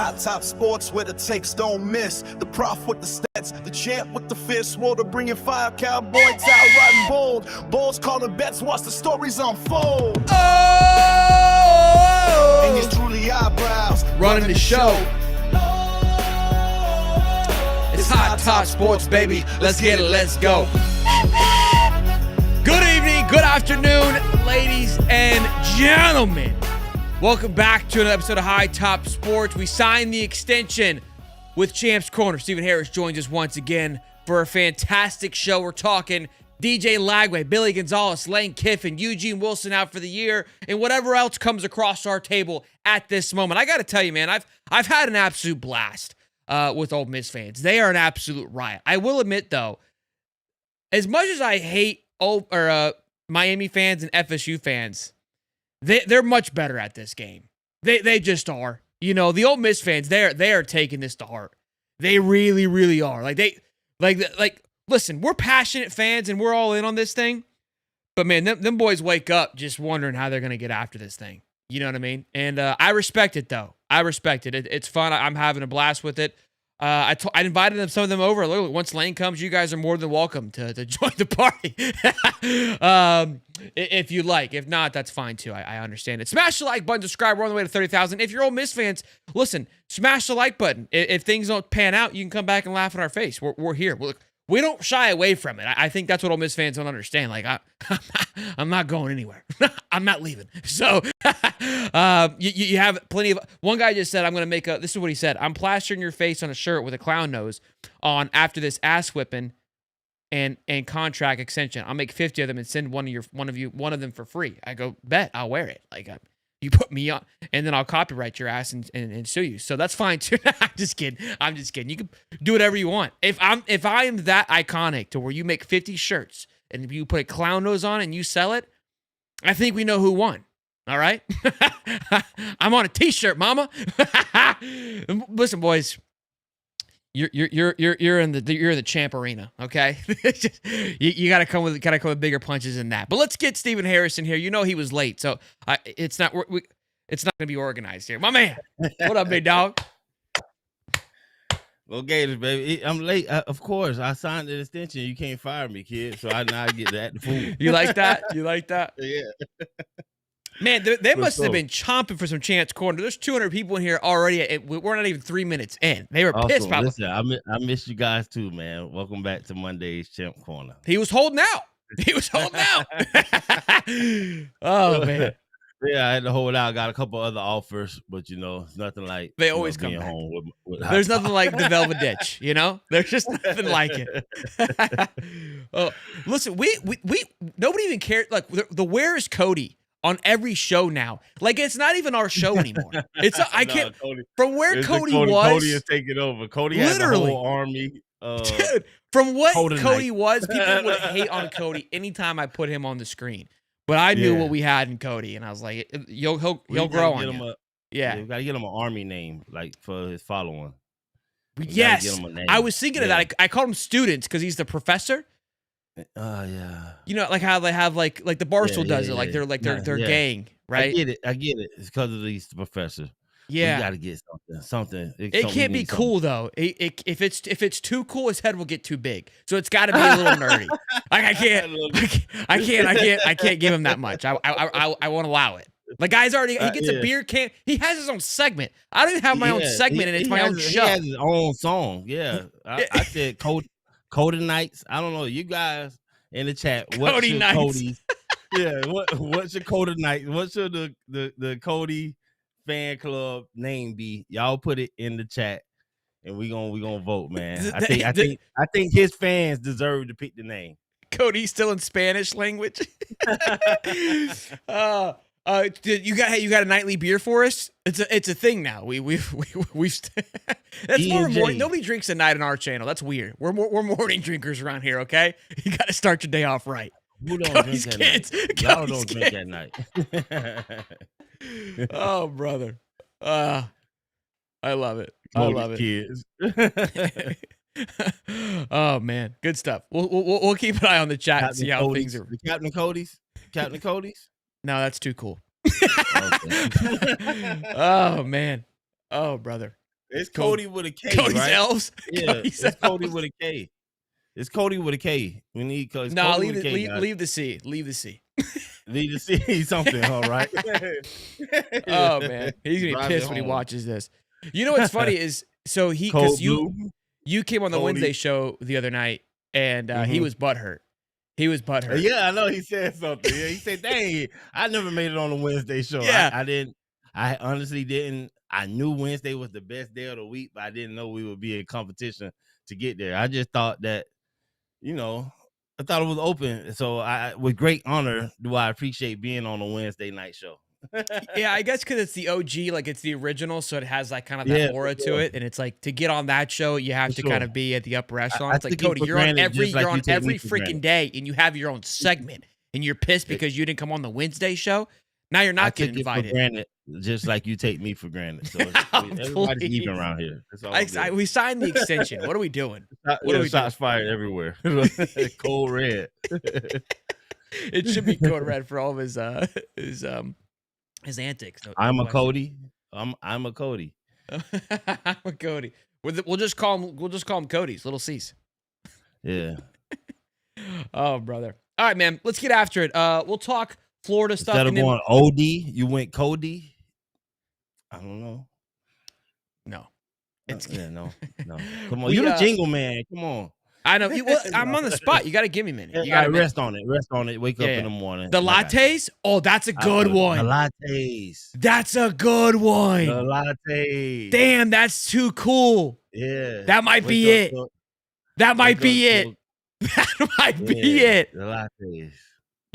Hot top sports where the takes don't miss. The prof with the stats, the champ with the fist. Water bringing fire, cowboy tie riding bold. Bulls calling bets, watch the stories unfold. Oh! And it's truly eyebrows Running the show. It's Hot Top Sports, baby. Let's get it, let's go. Good evening, good afternoon, ladies and gentlemen. Welcome back to another episode of High Top Sports. We signed the extension with Champs Corner. Stephen Harris joins us once again for a fantastic show. We're talking DJ Lagway, Billy Gonzalez, Lane Kiffin, Eugene Wilson out for the year, and whatever else comes across our table at this moment. I got to tell you, man, I've had an absolute blast with Ole Miss fans. They are an absolute riot. I will admit, though, as much as I hate Miami fans and FSU fans, they're much better at this game. They just are. You know, the Ole Miss fans, they are taking this to heart. They really, really are. Listen, we're passionate fans and we're all in on this thing. But man, them boys wake up just wondering how they're gonna get after this thing. You know what I mean? And I respect it though. I respect it. It's fun. I'm having a blast with it. I invited some of them over. Look, once Lane comes, you guys are more than welcome to join the party. If you like. If not, that's fine too. I understand it. Smash the like button, subscribe. We're on the way to 30,000. If you're Ole Miss fans, listen, smash the like button. If things don't pan out, you can come back and laugh in our face. We're here. We don't shy away from it. I think that's what Ole Miss fans don't understand. Like, I'm not going anywhere. I'm not leaving. So, you have plenty of... One guy just said, I'm going to make a... This is what he said. I'm plastering your face on a shirt with a clown nose on after this ass whipping and contract extension. I'll make 50 of them and send one of them for free. I go, bet, I'll wear it. Like, you put me on, and then I'll copyright your ass and sue you. So that's fine too. I'm just kidding. You can do whatever you want. If I am that iconic to where you make 50 shirts and you put a clown nose on and you sell it, I think we know who won. All right. I'm on a t-shirt, mama. Listen, boys. You're in the champ arena, okay? you gotta come with bigger punches than that. But let's get Stephen Harris in here. You know he was late, so it's not gonna be organized here. My man, what up, big dog? Well, Gators, baby, I'm late. Of course, I signed the extension. You can't fire me, kid. So I now get that food. You like that? You like that? Yeah. Man, they must have been chomping for some Chance Corner. There's 200 people in here already. We're not even 3 minutes in. They were pissed. Probably. Listen, I miss you guys too, man. Welcome back to Monday's Champ Corner. He was holding out. Oh, man. Yeah, I had to hold out. Got a couple other offers, but it's nothing like they always come back. Home with There's nothing like the Velvet Ditch, There's just nothing like it. Listen, we nobody even cared. Like the Where is Cody on every show now? Like it's not even our show anymore. It's I can't. Cody, from where Cody was, Cody is taking over. Cody has a whole army. Dude, from what Cody was, people would hate on Cody anytime I put him on the screen. But I knew what we had in Cody, and I was like, he'll grow on you. We got to get him an army name, like, for his following. Yes. I was thinking of that. I called him Students because he's the professor. Yeah. You know, like how they have, like the Barstool does it. Like they're gang, right? I get it. It's because of these professors. Yeah. We got to get something. It can't be cool, though. If it's too cool, his head will get too big. So it's got to be a little nerdy. Like I can't give him that much. I won't allow it. Like guy's he gets a beer can. He has his own segment. I don't even have my own segment, and it's my own show. He has his own song. Yeah. I said Cody Nights. I don't know. You guys in the chat. What's your Cody's? Yeah. What's your Cody Nights? What's your the Cody fan club name be? Y'all put it in the chat and we gonna vote, man. I think his fans deserve to pick the name. Cody's still in Spanish language. You got a nightly beer for us? It's a thing now. We've that's more nobody drinks at night on our channel. That's weird. We're morning drinkers around here, okay? You got to start your day off right. Who don't drink at night? Y'all don't drink at night. Oh, brother. I love it. I love it. Kids. Oh man, good stuff. We'll keep an eye on the chat and see how things are. The Captain Cody's. No, that's too cool. Oh man. Oh brother. It's Cody with a K, Cody's right? elves. Yeah, Cody's it's Cody elves. with a K. It's Cody with a K. We need Cody. No, Cody leave with a K, leave the C. Leave the C. Need to see something, all right? Oh man, he's gonna be Drive pissed it when he home. watches this. You know what's funny is so Cold because you came on the Cody. Wednesday show the other night and he was butthurt. He was butthurt. Yeah, I know he said something. Yeah, he said, "Dang, I never made it on the Wednesday show. Yeah. I didn't. I honestly didn't. I knew Wednesday was the best day of the week, but I didn't know we would be in competition to get there. I just thought that, I thought it was open. So I, with great honor, do I appreciate being on a Wednesday night show. Yeah, I guess because it's the OG, like it's the original, so it has like kind of that aura to it, and it's like to get on that show, you have to kind of be at the upper echelon. It's like Cody, you're on every freaking day, and you have your own segment, and you're pissed because you didn't come on the Wednesday show. Now you're not getting invited. For granted, just like you take me for granted. So everybody's even around here. That's all we signed the extension. What are we doing? What are we shots fired everywhere? Cold red. It should be code red for all of his antics. I'm a Cody. I'm a Cody. I'm a Cody. We'll just call him Cody's little C's. Yeah. Oh, brother. All right, man. Let's get after it. We'll talk Florida stuff. Instead of going OD, you went Cody. I don't know. No. No. Come on. You're the jingle man. Come on. I know. I'm on the spot. You got to give me a minute. You got to rest on it. Rest on it. Wake up in the morning. The lattes? Oh, that's a good one. The lattes. That's a good one. The lattes. Damn, that's too cool. Yeah. That might be it. That might be it. That might be it. The lattes.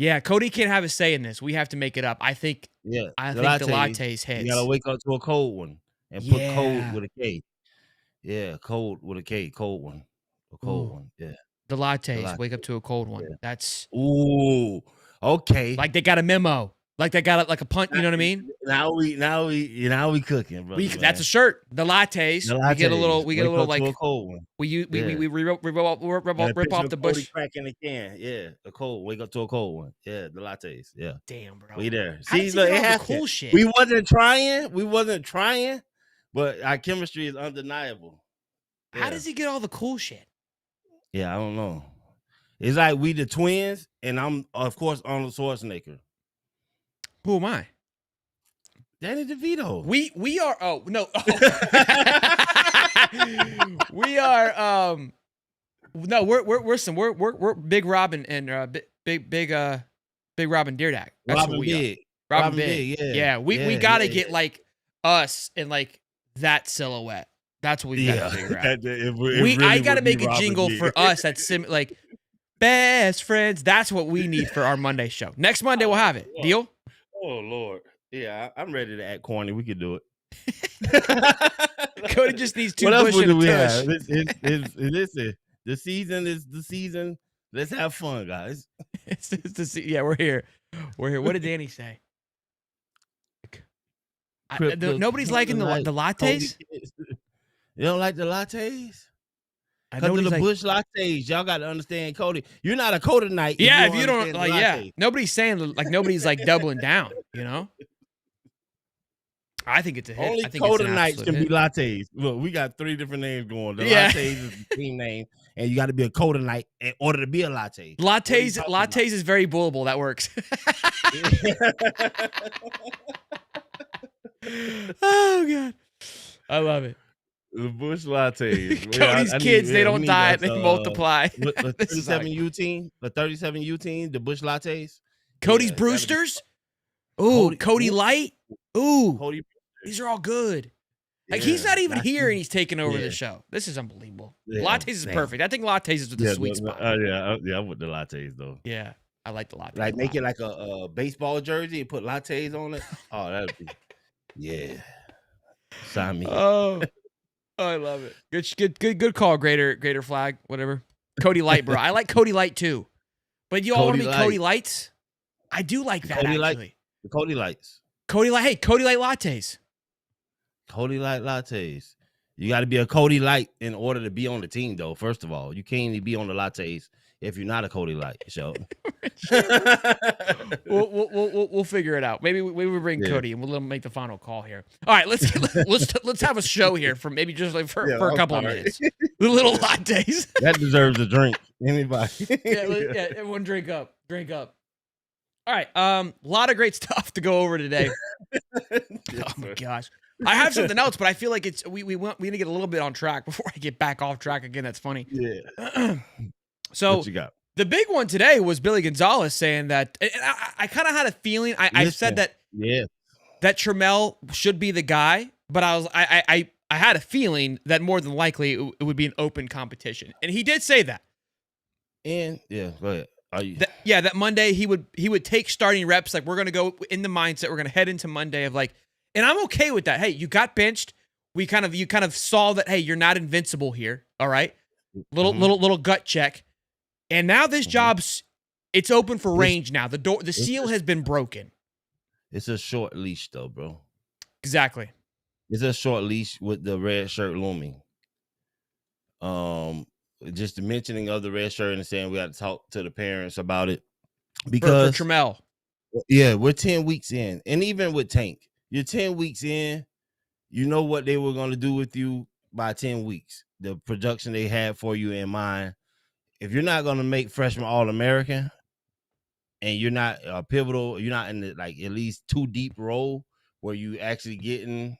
Yeah, Cody can't have a say in this. We have to make it up. I think the lattes hits. You gotta wake up to a cold one and put cold with a K. Yeah, cold with a K. Cold one. A cold one. Yeah. The lattes. Wake up to a cold one. Yeah. That's okay. Like they got a memo. Like they got like a punt. You know what I mean? Now we cooking, bro. That's a shirt. The lattes. We get a little. We get a little like a cold one. We rip off the bush. Crack in the can. Yeah, a cold. Wake up to a cold one. Yeah, the lattes. Yeah. Damn, bro. We there. See, look, it has cool shit. We wasn't trying, but our chemistry is undeniable. Yeah. How does he get all the cool shit? Yeah, I don't know. It's like we the twins, and I'm of course Arnold Schwarzenegger. Who am I? Danny DeVito. We are. Oh no. We are. No, we're Big Robin and Big Robin Deerdak. That's Robin what we Big. are. Robin Big. Yeah. We gotta get like us in like that silhouette. That's what we gotta figure out. I gotta make a jingle for us that's like best friends. That's what we need for our Monday show. Next Monday we'll have it. Deal? Oh Lord. Yeah, I'm ready to act corny. We could do it. Cody just needs two bush and a tush. Listen, the season is the season. Let's have fun, guys. Yeah, we're here. What did Danny say? Nobody's liking the lattes. You don't like the lattes? Because of the Bush lattes. Y'all got to understand, Cody. You're not a Codenite. Yeah, if you don't like, nobody's saying like nobody's like doubling down. You know. I think it's a hit. Only Codenites can be lattes. Look, we got 3 different names going. The lattes is the team name, and you got to be a Codenite in order to be a latte. Lattes is very bullable. That works. Oh God, I love it. The Bush lattes. Cody's kids, they don't die; they multiply. The 37U team, the Bush lattes. Cody's Brewsters. Ooh, Cody Light. Ooh, Cody. These are all good. Like he's not even here, and he's taking over the show. This is unbelievable. Lattes is perfect. I think lattes is the sweet spot. I'm with the lattes though. Yeah, I like the lattes. Like make it like a baseball jersey and put lattes on it. Oh, that'd be sign me. Oh, I love it. Good call, Greater Flag, whatever. Cody Light, bro. I like Cody Light too. But you all want to be Cody Lights? I do like that actually. The Cody Lights. Cody Light. Hey, Cody Light lattes. Cody Light lattes. You got to be a Cody Light in order to be on the team, though. First of all, you can't even be on the lattes if you're not a Cody Light, so we'll figure it out. Maybe we bring Cody and we'll let him make the final call here. All right, let's have a show here for maybe just like for a couple of minutes. The little lattes. That deserves a drink. Anybody? yeah, everyone drink up. All right, a lot of great stuff to go over today. Oh my gosh. I have something else, but I feel like we need to get a little bit on track before I get back off track again. That's funny. Yeah. So what you got? The big one today was Billy Gonzalez saying that, and I kind of had a feeling. I said that that Trammell should be the guy, but I had a feeling that more than likely it would be an open competition, and he did say that. And go ahead. That Monday he would take starting reps. Like, we're gonna go in the mindset. We're gonna head into Monday of like. And I'm okay with that. Hey, you got benched. You kind of saw that, hey, you're not invincible here. All right. Little gut check. And now this job's it's open for range now. The seal has been broken. It's a short leash though, bro. Exactly. It's a short leash with the red shirt looming. Just the mentioning of the red shirt and saying we got to talk to the parents about it. Because for Trammell. Yeah, we're 10 weeks in. And even with Tank. You're 10 weeks in. You know what they were going to do with you by 10 weeks. The production they had for you in mind. If you're not going to make freshman All-American and you're not pivotal, you're not in the like at least 2 deep role where you actually getting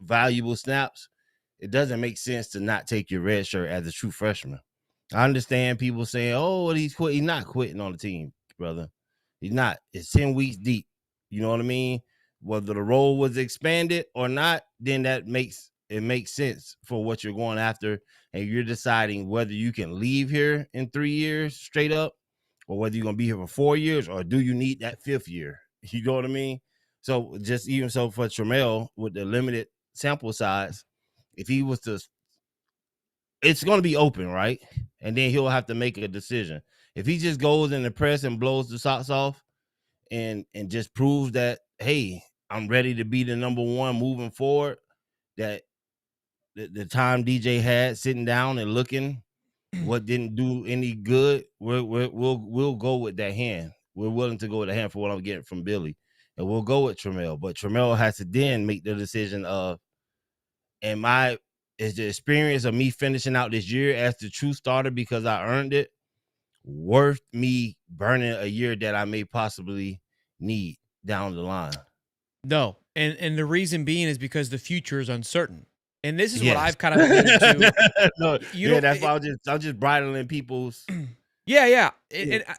valuable snaps, it doesn't make sense to not take your red shirt as a true freshman. I understand people saying, "Oh, he's quit." He's not quitting on the team, brother. He's not. It's 10 weeks deep. You know what I mean? Whether the role was expanded or not, then that makes sense for what you're going after, and you're deciding whether you can leave here in 3 years straight up, or whether you're gonna be here for 4 years, or do you need that 5th year? You know what I mean? So just even so for Trammell with the limited sample size, if he was to, it's gonna be open, right? And then he'll have to make a decision. If he just goes in the press and blows the socks off, and just proves that, hey, I'm ready to be the number 1 moving forward, that the time DJ had sitting down and looking what didn't do any good, we'll go with that hand. We're willing to go with the hand for what I'm getting from Billy, and we'll go with Trammell. But Trammell has to then make the decision of, is the experience of me finishing out this year as the true starter because I earned it worth me burning a year that I may possibly need down the line? No, and the reason being is because the future is uncertain, and this is what I've kind of alluded to. That's why I'm just bridling people's. And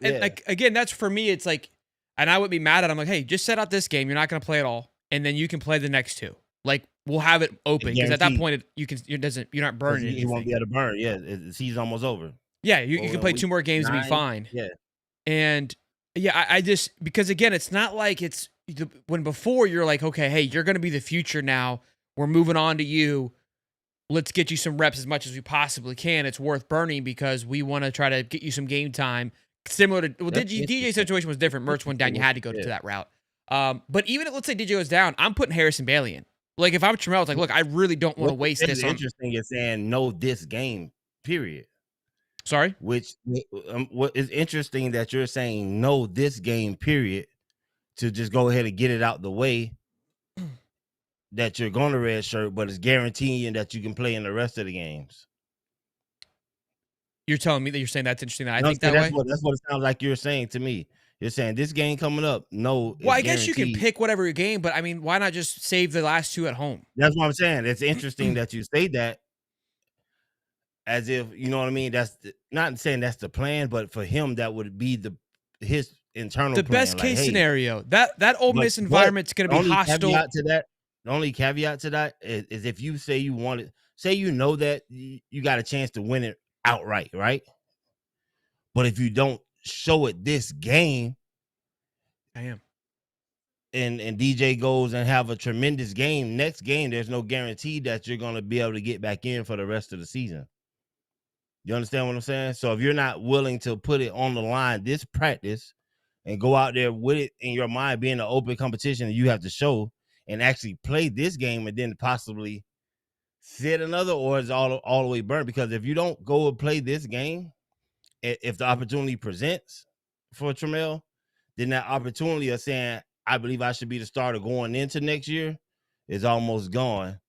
like, again, that's for me. It's like, and I would be mad at him. Like, hey, just set out this game. You're not going to play it all, and then you can play the next 2. Like, we'll have it open because at that point, you're not burning. You won't be able to burn. Yeah, the season's almost over. Yeah, you can play 2 more games 9, and be fine. Yeah, and I just, because again, it's not like it's when before you're like, okay, hey, you're going to be the future now. We're moving on to you. Let's get you some reps as much as we possibly can. It's worth burning because we want to try to get you some game time. Similar to, DJ's situation was different. Mertz went down. You had to go to that route. But even if, let's say DJ goes down, I'm putting Harrison Bailey in. Like, if I'm Trammell, it's like, look, I really don't want to waste this. What's interesting is saying no this game, period. Sorry? Which, what is interesting that you're saying no this game, period, to just go ahead and get it out the way that you're going to red shirt, but it's guaranteeing that you can play in the rest of the games. You're telling me that you're saying that's interesting that I think that way? That's what it sounds like you're saying to me. You're saying this game coming up, no. Well, I guess you can pick whatever game, but I mean, why not just save the last 2 at home? That's what I'm saying. It's interesting that you say that as if, you know what I mean? That's not saying that's the plan, but for him, that would be his internal plan. Best case scenario. That Ole Miss environment's going to be hostile. The only caveat to that is if you say you want it, say you know that you got a chance to win it outright, right? But if you don't show it this game, and DJ goes and have a tremendous game, next game, there's no guarantee that you're going to be able to get back in for the rest of the season. You understand what I'm saying? So if you're not willing to put it on the line this practice and go out there with it in your mind being an open competition, you have to show and actually play this game and then possibly sit another, or is all the way burned. Because if you don't go and play this game if the opportunity presents for Tramel, then that opportunity of saying, I believe I should be the starter going into next year is almost gone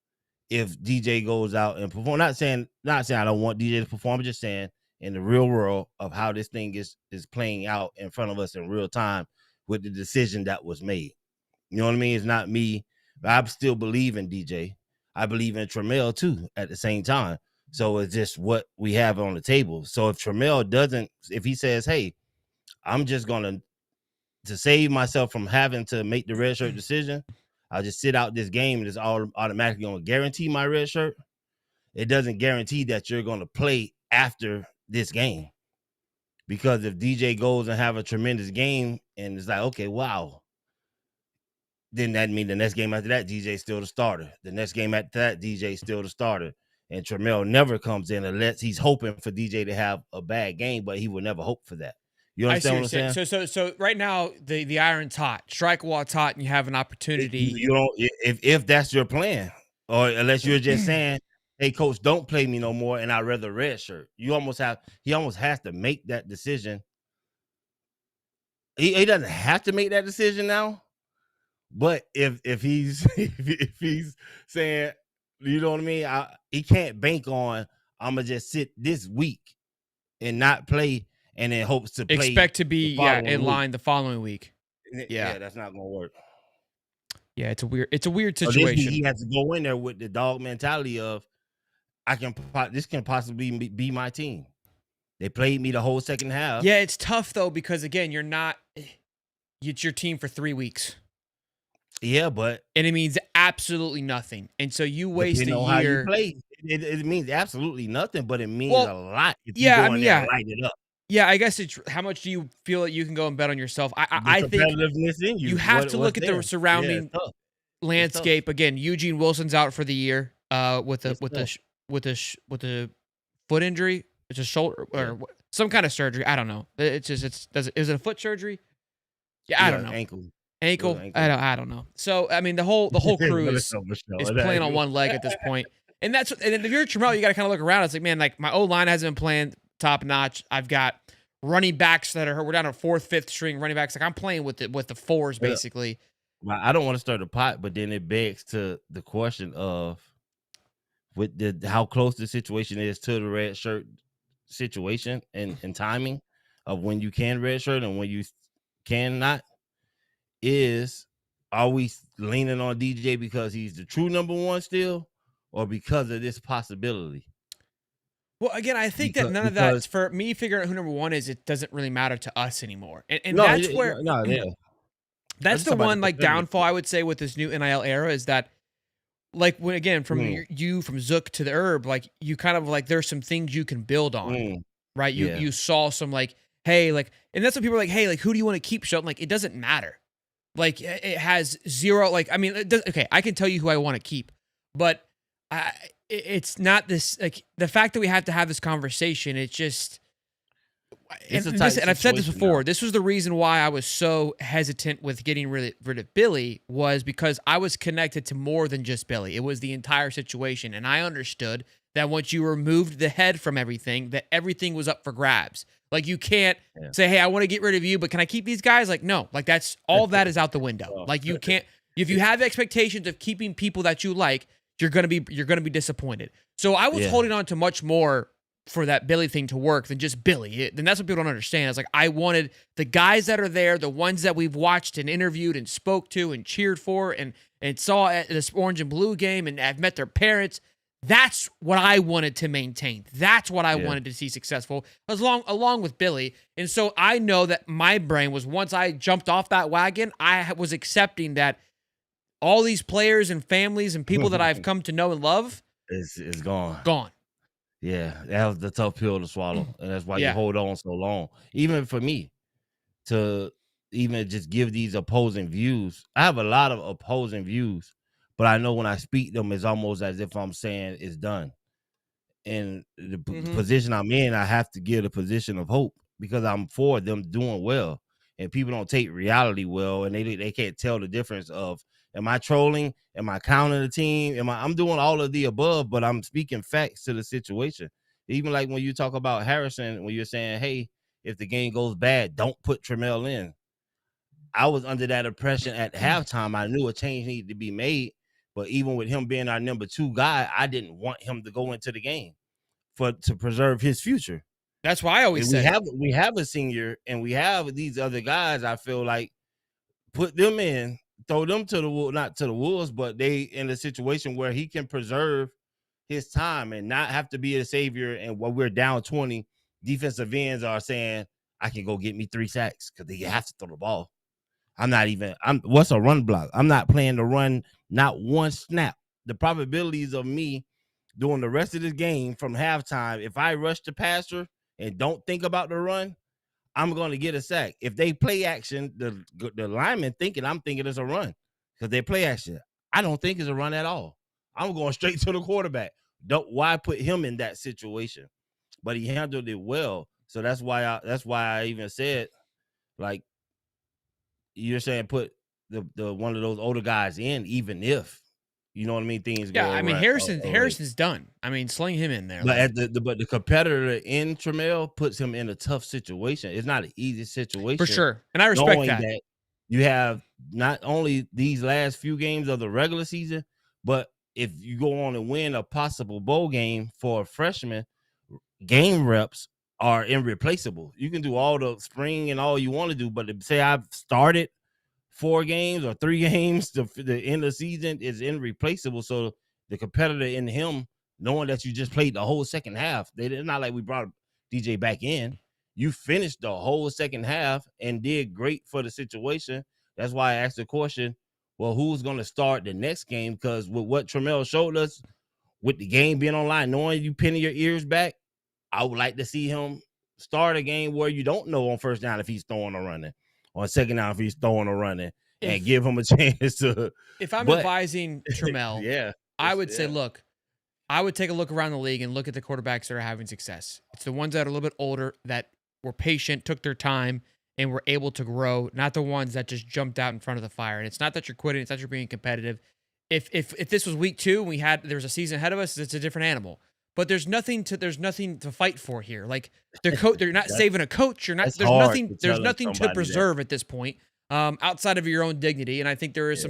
if DJ goes out and perform. Not saying I don't want DJ to perform, I'm just saying in the real world of how this thing is playing out in front of us in real time with the decision that was made. You know what I mean? It's not me, but I still believe in DJ. I believe in Tramel too at the same time. So it's just what we have on the table. So if Tramel doesn't, if he says, hey, I'm just going to save myself from having to make the red shirt decision, I'll just sit out this game and it's all automatically going to guarantee my red shirt. It doesn't guarantee that you're going to play after this game. Because if DJ goes and have a tremendous game and it's like, okay, wow, then that means the next game after that, DJ's still the starter. The next game after that, DJ's still the starter. And Tramel never comes in unless he's hoping for DJ to have a bad game, but he would never hope for that. You understand what I'm saying? So right now the iron's hot, strike while it's hot, and you have an opportunity. You don't if that's your plan, or unless you're just saying, "Hey, coach, don't play me no more," and I'd rather red shirt. He almost has to make that decision. He doesn't have to make that decision now, but if he's if he's saying, you know what I mean, he can't bank on I'm gonna just sit this week and not play. And then hopes to play. Expect to be in line the following week. Yeah, that's not gonna work. Yeah, it's a weird situation. He has to go in there with the dog mentality of, this can possibly be my team. They played me the whole second half. Yeah, it's tough though because again, it's your team for 3 weeks. Yeah, but and it means absolutely nothing. And so you waste a year. How you play, it means absolutely nothing, but it means a lot if you go in there and light it up. Yeah, I guess it's how much do you feel that you can go and bet on yourself? I think you have to look at the surrounding landscape. Again, Eugene Wilson's out for the year with a foot injury. It's a shoulder or some kind of surgery. I don't know. Is it a foot surgery? Yeah, I don't know. Ankle. I don't know. So I mean, the whole crew is playing on one leg at this point. And if you're Tramel, you got to kind of look around. It's like, man, like my O-line hasn't been playing top notch. I've got running backs that we're down to 4th, 5th string running backs. Like I'm playing with the fours basically. Well, I don't want to start a pot, but then it begs to the question of how close the situation is to the red shirt situation and timing of when you can red shirt and when you cannot. Are we leaning on DJ because he's the true number one still, or because of this possibility? Well, again, I think that none of that, for me figuring out who number one is, it doesn't really matter to us anymore. And that's where that's the one like downfall I would say with this new NIL era is that like when again from from Zook to the Herb, like you kind of like there's some things you can build on, right? You saw some like, hey, like, and that's what people are like, hey, like who do you want to keep? Shelton? Like it doesn't matter. Like it has zero. Like I mean, okay, I can tell you who I want to keep, but it's not this like the fact that we have to have this conversation. It's just, and I've said this before. Now. This was the reason why I was so hesitant with getting rid of Billy was because I was connected to more than just Billy. It was the entire situation, and I understood that once you removed the head from everything, that everything was up for grabs. Like you can't say, "Hey, I want to get rid of you, but can I keep these guys?" Like no, like that's all that is out the window. Like you can't. If you have expectations of keeping people that you like, you're gonna be disappointed. So I was holding on to much more for that Billy thing to work than just Billy. And that's what people don't understand. It's like I wanted the guys that are there, the ones that we've watched and interviewed and spoke to and cheered for and saw at this orange and blue game and I've met their parents. That's what I wanted to maintain. That's what I wanted to see successful, along with Billy. And so I know that my brain was, once I jumped off that wagon, I was accepting that all these players and families and people that I've come to know and love is gone. Gone. Yeah, that was the tough pill to swallow. And that's why you hold on so long. Even for me, to even just give these opposing views. I have a lot of opposing views. But I know when I speak them, it's almost as if I'm saying it's done. And the position I'm in, I have to give a position of hope because I'm for them doing well. And people don't take reality well, and they can't tell the difference of, am I trolling? Am I counting the team? I'm doing all of the above, but I'm speaking facts to the situation. Even like when you talk about Harrison, when you're saying, hey, if the game goes bad, don't put Tramel in. I was under that impression at halftime. I knew a change needed to be made, but even with him being our number 2 guy, I didn't want him to go into the game to preserve his future. That's why I always say we have a senior and we have these other guys. I feel like put them in, throw them to the not to the wolves, but they in a situation where he can preserve his time and not have to be a savior. And when we're down 20, defensive ends are saying, I can go get me 3 sacks because they have to throw the ball. What's a run block? I'm not playing the run, not one snap. The probabilities of me doing the rest of this game from halftime, if I rush the passer and don't think about the run, I'm going to get a sack. If they play action, the lineman I'm thinking it's a run because they play action. I don't think it's a run at all. I'm going straight to the quarterback. Why put him in that situation? But he handled it well. So that's why I even said, like, you're saying put the one of those older guys in, even if, you know what I mean, things go. Yeah, I mean, Harrison's done. I mean, sling him in there. But the competitor in Tramel puts him in a tough situation. It's not an easy situation. For sure. And I respect that. You have not only these last few games of the regular season, but if you go on and win a possible bowl game for a freshman, game reps are irreplaceable. You can do all the spring and all you want to do, but say I've started 4 games or 3 games, the end of the season is irreplaceable. So the competitor in him, knowing that you just played the whole second half, it's not like we brought DJ back in. You finished the whole second half and did great for the situation. That's why I asked the question, well, who's going to start the next game? Because with what Tramel showed us, with the game being online, knowing you pinning your ears back, I would like to see him start a game where you don't know on first down if he's throwing or running, on second down if he's throwing or running, and give him a chance to. If I'm advising Tramel, I would say, look, I would take a look around the league and look at the quarterbacks that are having success. It's the ones that are a little bit older, that were patient, took their time, and were able to grow, not the ones that just jumped out in front of the fire. And it's not that you're quitting, it's that you're being competitive. If this was week 2 and there was a season ahead of us, it's a different animal. But there's nothing to fight for here. Like they're not saving a coach. There's nothing to preserve at this point, outside of your own dignity. And I think there is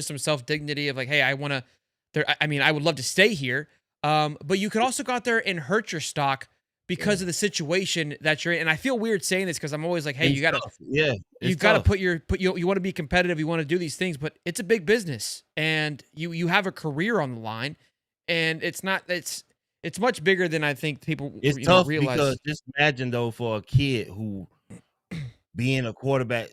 some self-dignity of like, hey, I would love to stay here. But you could also go out there and hurt your stock because of the situation that you're in. And I feel weird saying this because I'm always like, hey, you got to you want to be competitive, you want to do these things, but it's a big business and you have a career on the line, and it's much bigger than I think people tough realize. Because just imagine though, for a kid who being a quarterback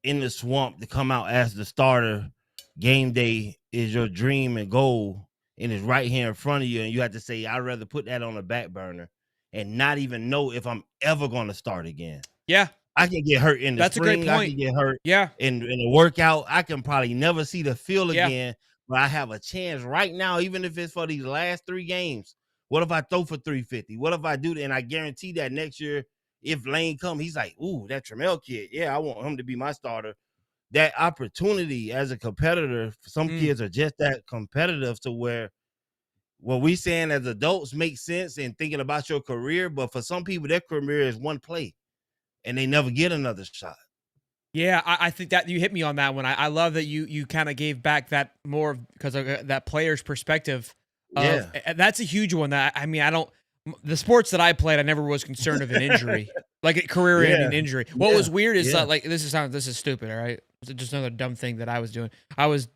in the swamp to come out as the starter, game day is your dream and goal, and it's right here in front of you, and you have to say, I'd rather put that on the back burner and not even know if I'm ever going to start again. Yeah. I can get hurt in the spring. A great point. I can get hurt in the workout. I can probably never see the field again, but I have a chance right now, even if it's for these last 3 games. What if I throw for 350? What if I do that? And I guarantee that next year, if Lane come, he's like, ooh, that Tramel kid. Yeah, I want him to be my starter. That opportunity as a competitor, some kids are just that competitive to where what we saying as adults makes sense and thinking about your career, but for some people, their career is one play and they never get another shot. Yeah, I think that you hit me on that one. I love that you kind of gave back that more because of that player's perspective. That's a huge one. The sports that I played, I never was concerned of an injury, like a career-ending injury. What was weird is like this is stupid. All right, it's just another dumb thing that I was doing. I was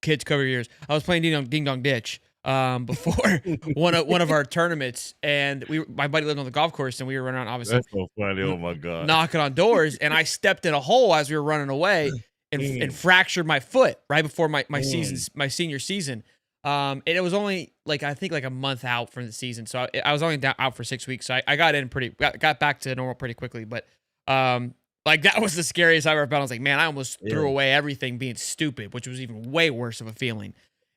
kids cover years. I was playing Ding Dong Ditch before one of our tournaments, and my buddy lived on the golf course, and we were running around, obviously. That's so funny. Oh my god! Knocking on doors, and I stepped in a hole as we were running away, and fractured my foot right before my senior season. And it was only I think a month out from the season, so I was only out for 6 weeks. So I got got back to normal pretty quickly, but that was the scariest I ever felt. I was like, man, I almost threw away everything being stupid, which was even way worse of a feeling.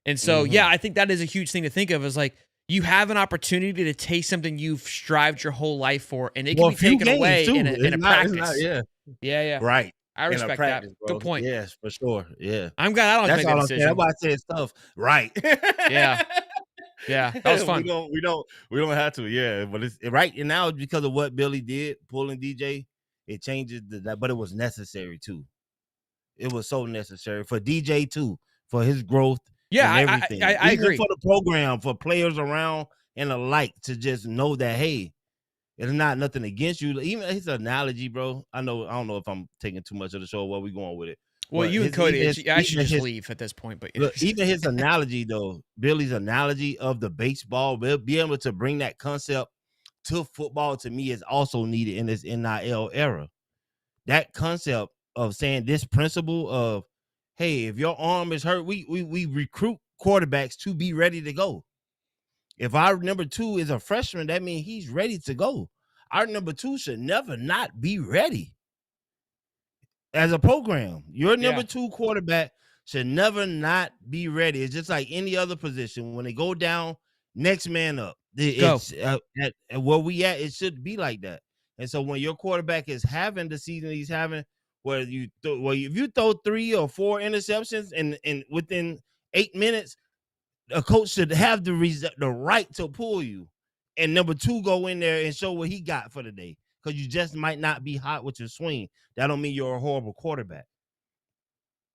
And so, I think that is a huge thing to think of, is like, you have an opportunity to taste something you've strived your whole life for, and it can be taken away in a practice. Yeah. Right. I respect practice, that. Good point. Yes, for sure. Yeah. I'm glad I don't That's make all that I'm decision. saying. That's why I said stuff. Right. Yeah. Yeah, that was fun. we don't have to. Yeah, but it's right now because of what Billy did, pulling DJ. It changes that, but it was necessary too. It was so necessary for DJ too, for his growth Yeah, and everything. I Even agree. for the program, for players around and alike to just know that, hey, it's not nothing against you. Even his analogy, bro. I don't know if I'm taking too much of the show. Where we going with it? Well, But you and Cody, I should just his, leave at this point. But look, even his analogy, though, Billy's analogy of the baseball, be able to bring that concept to football, to me, is also needed in this NIL era. That concept of saying this principle of, hey, if your arm is hurt, we recruit quarterbacks to be ready to go. If our number 2 is a freshman, that means he's ready to go. Our number 2 should never not be ready. As a program, your number 2 quarterback should never not be ready. It's just like any other position. When they go down, next man up. It's at where we at, it should be like that. And so when your quarterback is having the season he's having, where if you throw 3 or 4 interceptions and within 8 minutes, a coach should have the right to pull you. And number 2, go in there and show what he got for the day. Because you just might not be hot with your swing. That don't mean you're a horrible quarterback.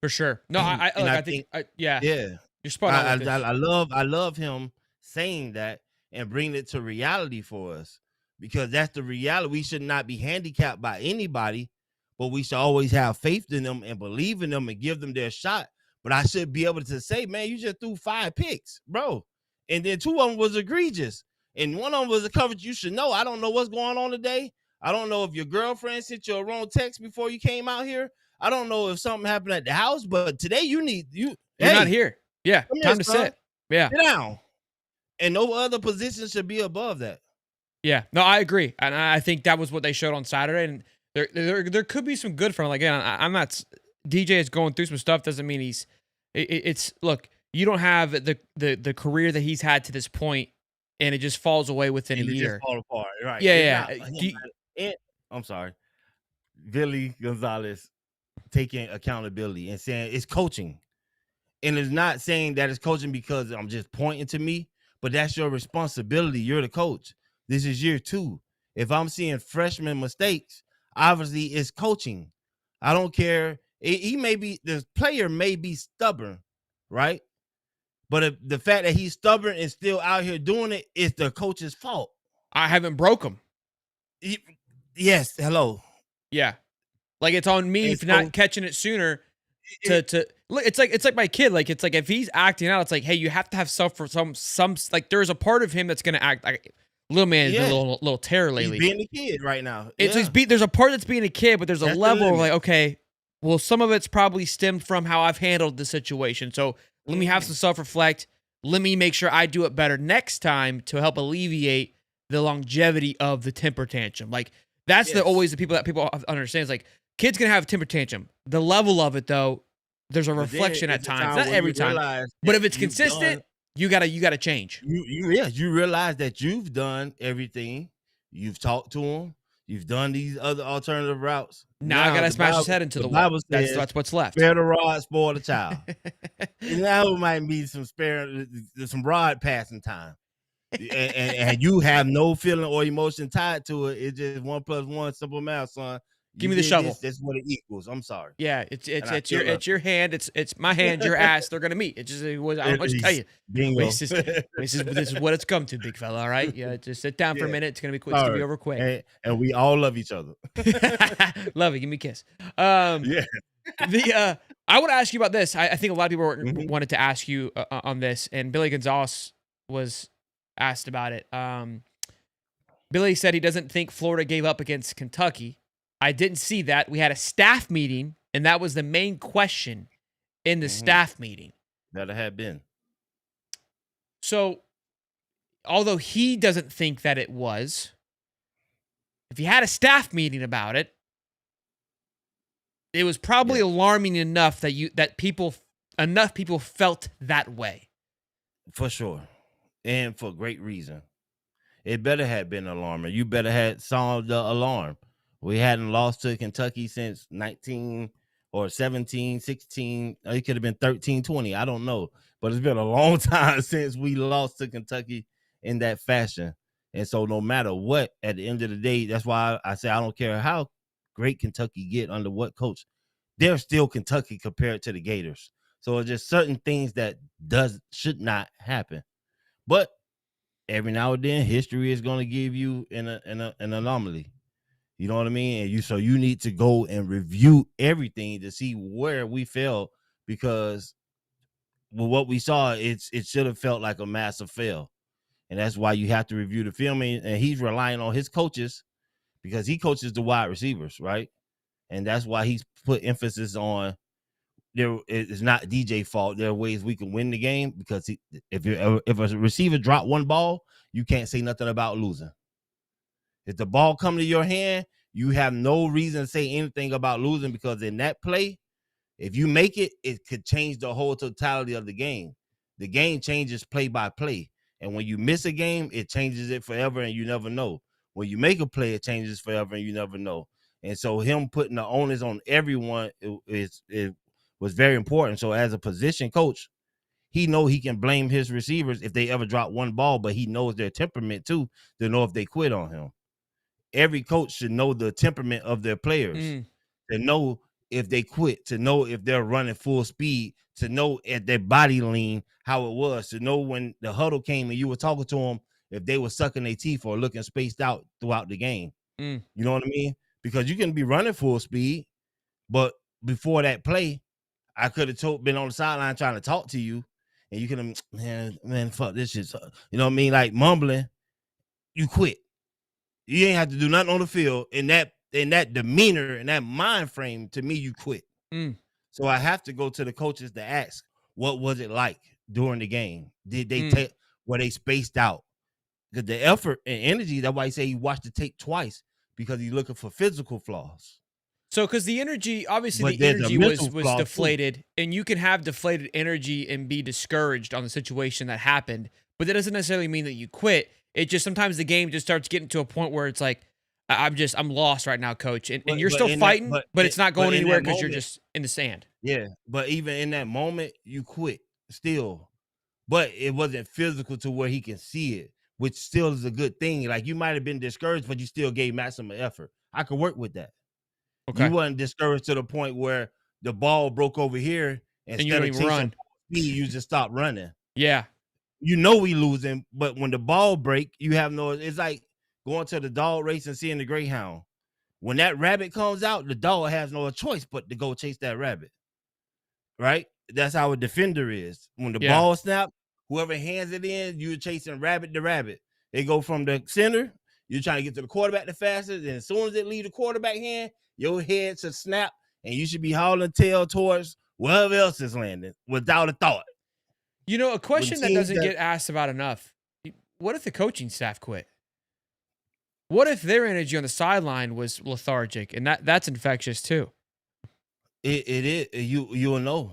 For sure. No, I think yeah. You're spot on. I love him saying that and bringing it to reality for us, because that's the reality. We should not be handicapped by anybody, but we should always have faith in them and believe in them and give them their shot. But I should be able to say, man, you just threw 5 picks, bro. And then 2 of them was egregious. And one of them was a coverage you should know. I don't know what's going on today. I don't know if your girlfriend sent you a wrong text before you came out here. I don't know if something happened at the house, but today you're not here. Yeah, time to sit. Yeah. Sit down. And no other position should be above that. Yeah, no, I agree. And I think that was what they showed on Saturday. And there could be some good from it. Like, again, I'm not, DJ is going through some stuff. Doesn't mean it's look, you don't have the career that he's had to this point, and it just falls away within a year. Just fall apart. Right. Yeah. I'm sorry. Billy Gonzalez taking accountability and saying it's coaching. And it's not saying that it's coaching because I'm just pointing to me, but that's your responsibility. You're the coach. This is year 2. If I'm seeing freshman mistakes, obviously it's coaching. I don't care. The player may be stubborn, right? But if the fact that he's stubborn and still out here doing it is the coach's fault. I haven't broke him. Yes. Hello. Yeah. Like, it's on me for not catching it sooner. To look, it's like my kid. Like, it's like if he's acting out, it's like, hey, you have to have stuff for some like, there's a part of him that's gonna act like little man is a little terror lately. He's being a kid right now. There's a part that's being a kid, but there's a level of like, okay, well, some of it's probably stemmed from how I've handled the situation. So let me have some self-reflect. Let me make sure I do it better next time to help alleviate the longevity of the temper tantrum. Like, that's always the people that people understand. It's like, kids can have a temper tantrum. The level of it, though, there's a reflection at times. Not every time. But if it's consistent, you gotta change. You realize that you've done everything. You've talked to them. You've done these other alternative routes. Now I gotta smash his head into the wall. That's what's left. Spare the rod, spoil the child. And now it might be some rod passing time. and you have no feeling or emotion tied to it. It's just 1 + 1, simple math, son. Give me the shovel. That's what it equals. I'm sorry. Yeah, it's your hand. It's my hand, your ass. They're gonna meet. It just was. I'm gonna tell you. Bingo. This is what it's come to, big fella. All right. Yeah. Just sit down for a minute. It's gonna be quick. It's gonna be over quick. And we all love each other. Love it. Give me a kiss. Yeah. I want to ask you about this. I think a lot of people wanted to ask you on this, and Billy Gonzalez was asked about it. Billy said he doesn't think Florida gave up against Kentucky. I didn't see that. We had a staff meeting, and that was the main question in the staff meeting. That it had been. So, although he doesn't think that it was, if you had a staff meeting about it, it was probably alarming enough that enough people felt that way. For sure. And for great reason. It better have been alarming. You better have sounded the alarm. We hadn't lost to Kentucky since 19 or 17, 16. It could have been 13, 20. I don't know. but it's been a long time since we lost to Kentucky in that fashion. And so no matter what, at the end of the day, that's why I say I don't care how great Kentucky get under what coach, they're still Kentucky compared to the Gators. So it's just certain things that should not happen. But every now and then, history is going to give you an anomaly. You know what I mean? And you need to go and review everything to see where we failed, because with what we saw, it should have felt like a massive fail. And that's why you have to review the film. And he's relying on his coaches because he coaches the wide receivers, right? And that's why he's put emphasis on it's not DJ fault. There are ways we can win the game, because if a receiver drop one ball, you can't say nothing about losing. If the ball come to your hand, you have no reason to say anything about losing, because in that play, if you make it, it could change the whole totality of the game. The game changes play by play. And when you miss a game, it changes it forever, and you never know. When you make a play, it changes forever, and you never know. And so him putting the onus on everyone it was very important. So as a position coach, he know he can blame his receivers if they ever drop one ball, but he knows their temperament too, to know if they quit on him. Every coach should know the temperament of their players, to know if they quit, to know if they're running full speed, to know at their body lean, how it was, to know when the huddle came and you were talking to them, if they were sucking their teeth or looking spaced out throughout the game. You know what I mean? Because you can be running full speed, but before that play, I could have been on the sideline trying to talk to you, and you could have, man, fuck this shit. You know what I mean? Like mumbling, you quit. You ain't have to do nothing on the field. In that demeanor, in that mind frame, to me, you quit. So I have to go to the coaches to ask, what was it like during the game? Did they were they spaced out? Because the effort and energy, that's why he say he watched the tape twice, because he's looking for physical flaws. So, because the energy, obviously, the energy was deflated, and you can have deflated energy and be discouraged on the situation that happened, but that doesn't necessarily mean that you quit. It just sometimes the game just starts getting to a point where it's like, I'm lost right now, coach, and you're still fighting, but it's not going anywhere because you're just in the sand. Yeah, but even in that moment, you quit still, but it wasn't physical to where he can see it, which still is a good thing. Like, you might have been discouraged, but you still gave maximum effort. I could work with that. Okay. You wasn't discouraged to the point where the ball broke over here, and you don't even run. You just stop running. Yeah. You know we losing, but when the ball break, you have no. It's like going to the dog race and seeing the greyhound. When that rabbit comes out, the dog has no choice but to go chase that rabbit. Right? That's how a defender is. When the ball snaps, whoever hands it in, you're chasing rabbit to rabbit. They go from the center. You're trying to get to the quarterback the fastest, and as soon as it leaves the quarterback hand, your head should snap, and you should be hauling tail towards wherever else is landing without a thought. You know, a question that doesn't get asked about enough: what if the coaching staff quit? What if their energy on the sideline was lethargic, and that's infectious too? It is. You'll know.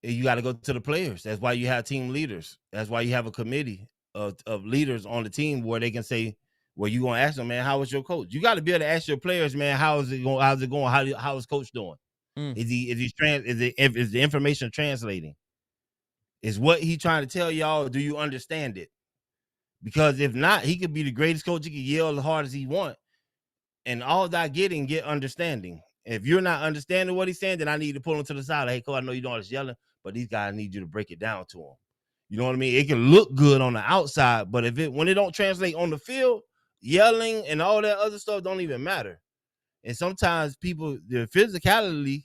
You got to go to the players. That's why you have team leaders. That's why you have a committee of leaders on the team where they can say, well, you gonna ask them, man, how was your coach? You got to be able to ask your players, man, how's it going? How is coach doing? Is the information translating? Is what he trying to tell y'all? Do you understand it? Because if not, he could be the greatest coach. He could yell as hard as he want, and all that get understanding. If you're not understanding what he's saying, then I need to pull him to the side. Like, hey, coach, I know you don't want to yelling, but these guys need you to break it down to them. You know what I mean? It can look good on the outside, but when it don't translate on the field, yelling and all that other stuff don't even matter. And sometimes people, their physicality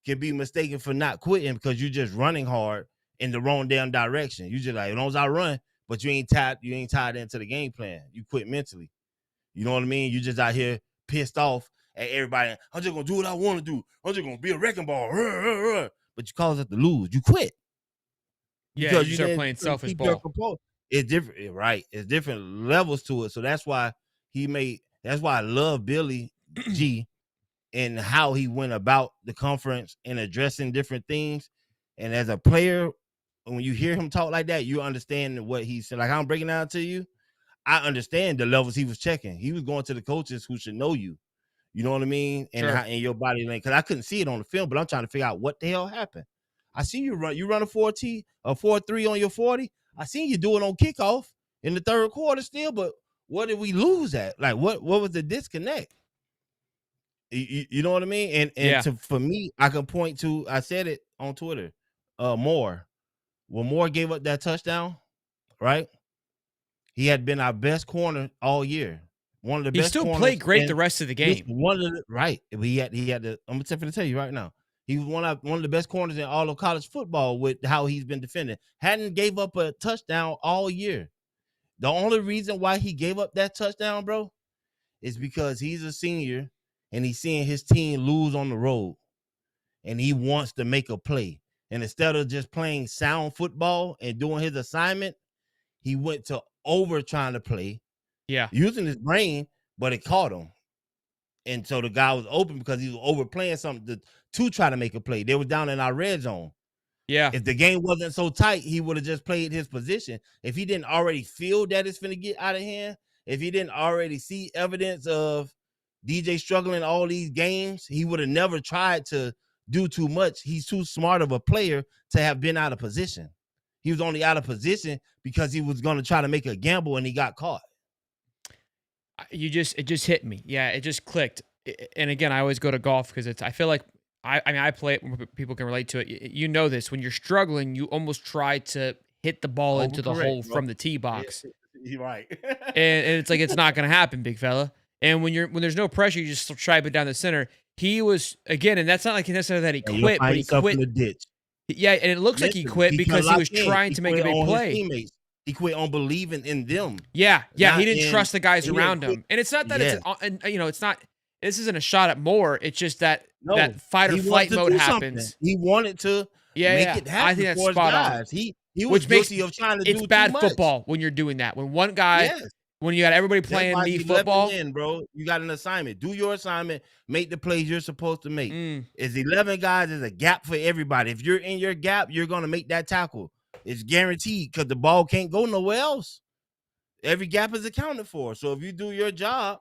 can be mistaken for not quitting because you're just running hard in the wrong damn direction. You just like, as long as I run, but you ain't tied into the game plan. You quit mentally. You know what I mean? You just out here pissed off at everybody. I'm just gonna do what I want to do. I'm just gonna be a wrecking ball. But you cause it to lose. You quit. Yeah, because you start playing selfish ball. It's different, right? It's different levels to it. So that's why I love Billy G and how he went about the conference and addressing different things. And as a player, when you hear him talk like that, you understand what he said. Like, I'm breaking down to you, I understand the levels he was checking. He was going to the coaches who should know you. You know what I mean? And in your body language. Because I couldn't see it on the film, but I'm trying to figure out what the hell happened. I see you run a 4-3 on your 40. I seen you do it on kickoff in the third quarter still, but what did we lose at? Like what was the disconnect? You know what I mean? And for me, I can point to, I said it on Twitter, Moore. When Moore gave up that touchdown, right? He had been our best corner all year. One of the best. He still played great the rest of the game. Right. He had to. I'm gonna tell you right now. He was one of the best corners in all of college football with how he's been defending. Hadn't gave up a touchdown all year. The only reason why he gave up that touchdown, bro, is because he's a senior and he's seeing his team lose on the road, and he wants to make a play. And instead of just playing sound football and doing his assignment, he went to over trying to play, using his brain, but it caught him. And so the guy was open because he was overplaying something to try to make a play. They were down in our red zone. Yeah. If the game wasn't so tight, he would have just played his position. If he didn't already feel that it's finna get out of hand, if he didn't already see evidence of DJ struggling all these games, he would have never tried to do too much. He's too smart of a player to have been out of position. He was only out of position because he was going to try to make a gamble and he got caught. It just hit me. Yeah, it just clicked. And again, I always go to golf because I feel like I play it where people can relate to it. You know this, when you're struggling, you almost try to hit the ball into the hole from the tee box. Yeah, you're right. and it's like, it's not going to happen, big fella. And when there's no pressure, you just stripe it down the center. He was, again, and that's not like necessarily that he quit, but he quit in the ditch. Yeah, and it looks like he quit because he was trying to make a big play. He quit on believing in them. Yeah, he didn't trust the guys around him. And it's not that it's not. This isn't a shot at Moore. It's just that fight or flight mode happens. He wanted to make it happen. I think that's spot on. He was guilty of trying to do too much. It's bad football when you're doing that. When one guy, when you got everybody playing knee football, bro, you got an assignment. Do your assignment. Make the plays you're supposed to make. It's 11 guys. There's a gap for everybody. If you're in your gap, you're gonna make that tackle. It's guaranteed because the ball can't go nowhere else. Every gap is accounted for. So if you do your job,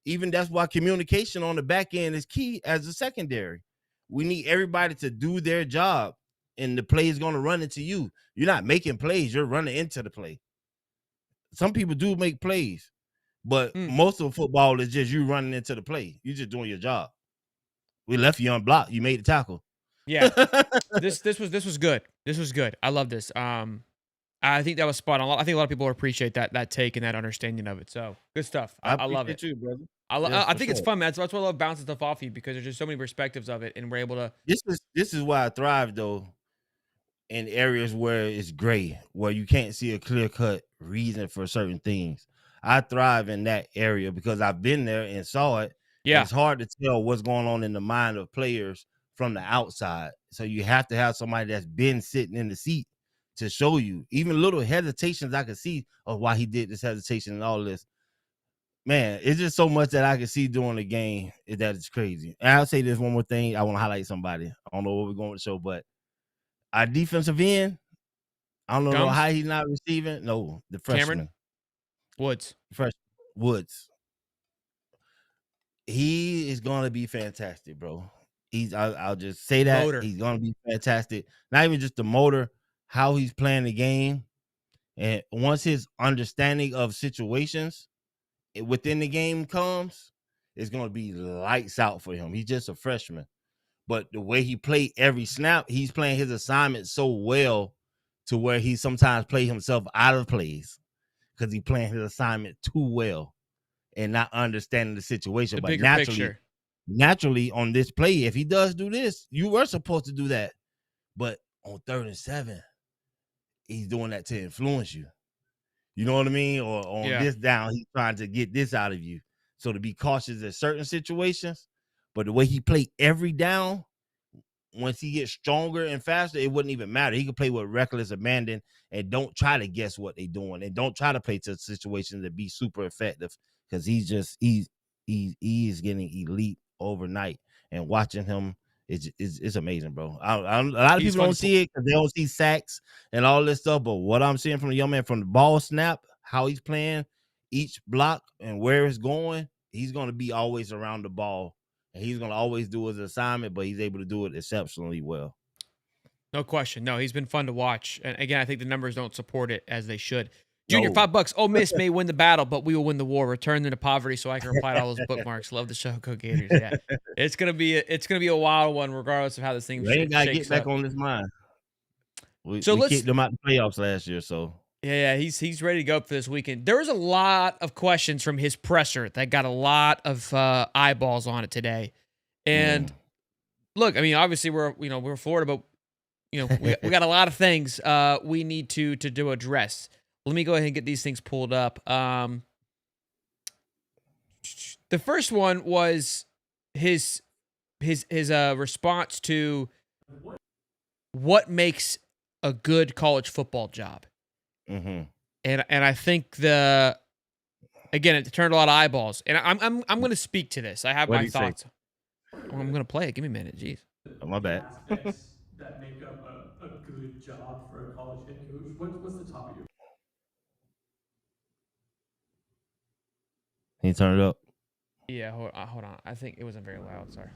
even that's why communication on the back end is key as a secondary. We need everybody to do their job, and the play is going to run into you. You're not making plays. You're running into the play. Some people do make plays, but most of football is just you running into the play. You're just doing your job. We left you unblocked. You made the tackle. Yeah, this was good. This was good. I love this. I think that was spot on. I think a lot of people appreciate that take and that understanding of it. So good stuff. I love it too, brother. I think it's fun, man. That's why I love bouncing stuff off you, because there's just so many perspectives of it, and we're able to. This is why I thrive though, in areas where it's gray, where you can't see a clear cut reason for certain things. I thrive in that area because I've been there and saw it. Yeah, it's hard to tell what's going on in the mind of players from the outside. So you have to have somebody that's been sitting in the seat to show you. Even little hesitations I could see of why he did this hesitation and all this. Man, it's just so much that I can see during the game that it's crazy. And I'll say this one more thing. I want to highlight somebody. I don't know what we're going to show, but our defensive end, I don't know how he's not receiving. No, the freshman. Woods. Woods. He is going to be fantastic, bro. I'll just say that. Motor. He's going to be fantastic. Not even just the motor, how he's playing the game. And once his understanding of situations within the game comes, it's going to be lights out for him. He's just a freshman. But the way he played every snap, he's playing his assignment so well to where he sometimes plays himself out of plays because he's playing his assignment too well and not understanding the situation. But naturally on this play, if he does do this, you were supposed to do that. But on 3rd and 7, he's doing that to influence you. You know what I mean? Or on this down, he's trying to get this out of you. So to be cautious in certain situations, but the way he played every down, once he gets stronger and faster, it wouldn't even matter. He could play with reckless abandon and don't try to guess what they're doing and don't try to play to situations to be super effective because he is getting elite overnight. And watching him it's amazing, bro. A lot of people don't see it because they don't see sacks and all this stuff. But what I'm seeing from the young man, from the ball snap, how he's playing, each block and where it's going, he's going to be always around the ball. And he's going to always do his assignment, but he's able to do it exceptionally well. No question. No, he's been fun to watch. And again, I think the numbers don't support it as they should. Junior, No. $5. Ole Miss may win the battle, but we will win the war. Return them to poverty so I can reply to all those bookmarks. Love the show, go Gators. Yeah, it's gonna be a wild one, regardless of how this thing They ain't gotta get back up. on this mind. We So let's kicked them out the playoffs last year, so yeah, he's ready to go for this weekend. There was a lot of questions from his presser that got a lot of eyeballs on it today. And look, I mean, obviously we're Florida, but we got a lot of things we need to address. Let me go ahead and get these things pulled up. The first one was his response to what makes a good college football job. Mm-hmm. And I think again, it turned a lot of eyeballs. And I'm going to speak to this. I have my thoughts. Well, I'm going to play it. Give me a minute. Jeez. Oh, my bad. Aspects that make up a good job for a college head coach. What's the top of your? Can you turn it up? Yeah, hold on. I think it wasn't very loud. Sorry.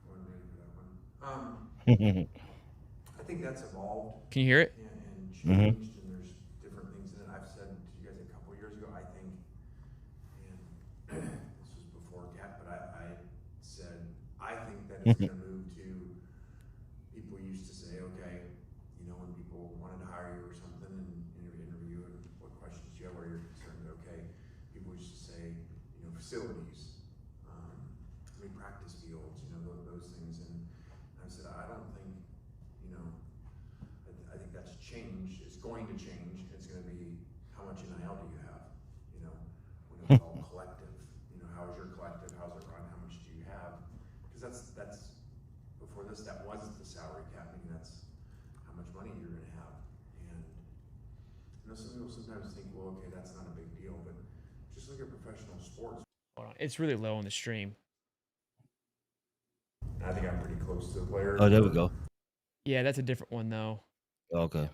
Wasn't ready for that one. I think that's evolved Can you hear it? and changed, and there's different things in it. I've said to you guys a couple years ago, I think, and this was before Cat, but I said, I think that it's going to move to, people used to say, okay, when people wanted to hire you or something and interview and what questions do you have, what are your concerns, okay, people used to say, facilities, practice fields, those things, and I said, I don't think, I think that's changed. It's going to change. It's going to be, how much NIL do you have? When it's all collective. How is your collective? How's it run? How much do you have? Because that's before this, that wasn't the salary cap. That's how much money you're going to have. And some people sometimes think, well, okay, that's not a big deal, but just look at professional sports. Hold on. It's really low on the stream. I think I'm pretty close to the player. Oh, there we go. Yeah, that's a different one though. Okay.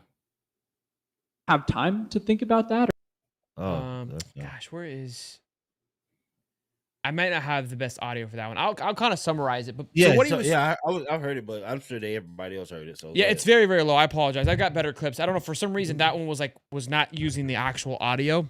Have time to think about that? Oh, gosh, where is? I might not have the best audio for that one. I'll kind of summarize it. But yeah, so what I've heard it, but I'm sure everybody else heard it. So yeah, it's very, very low. I apologize. I got better clips. I don't know, for some reason that one was not using the actual audio.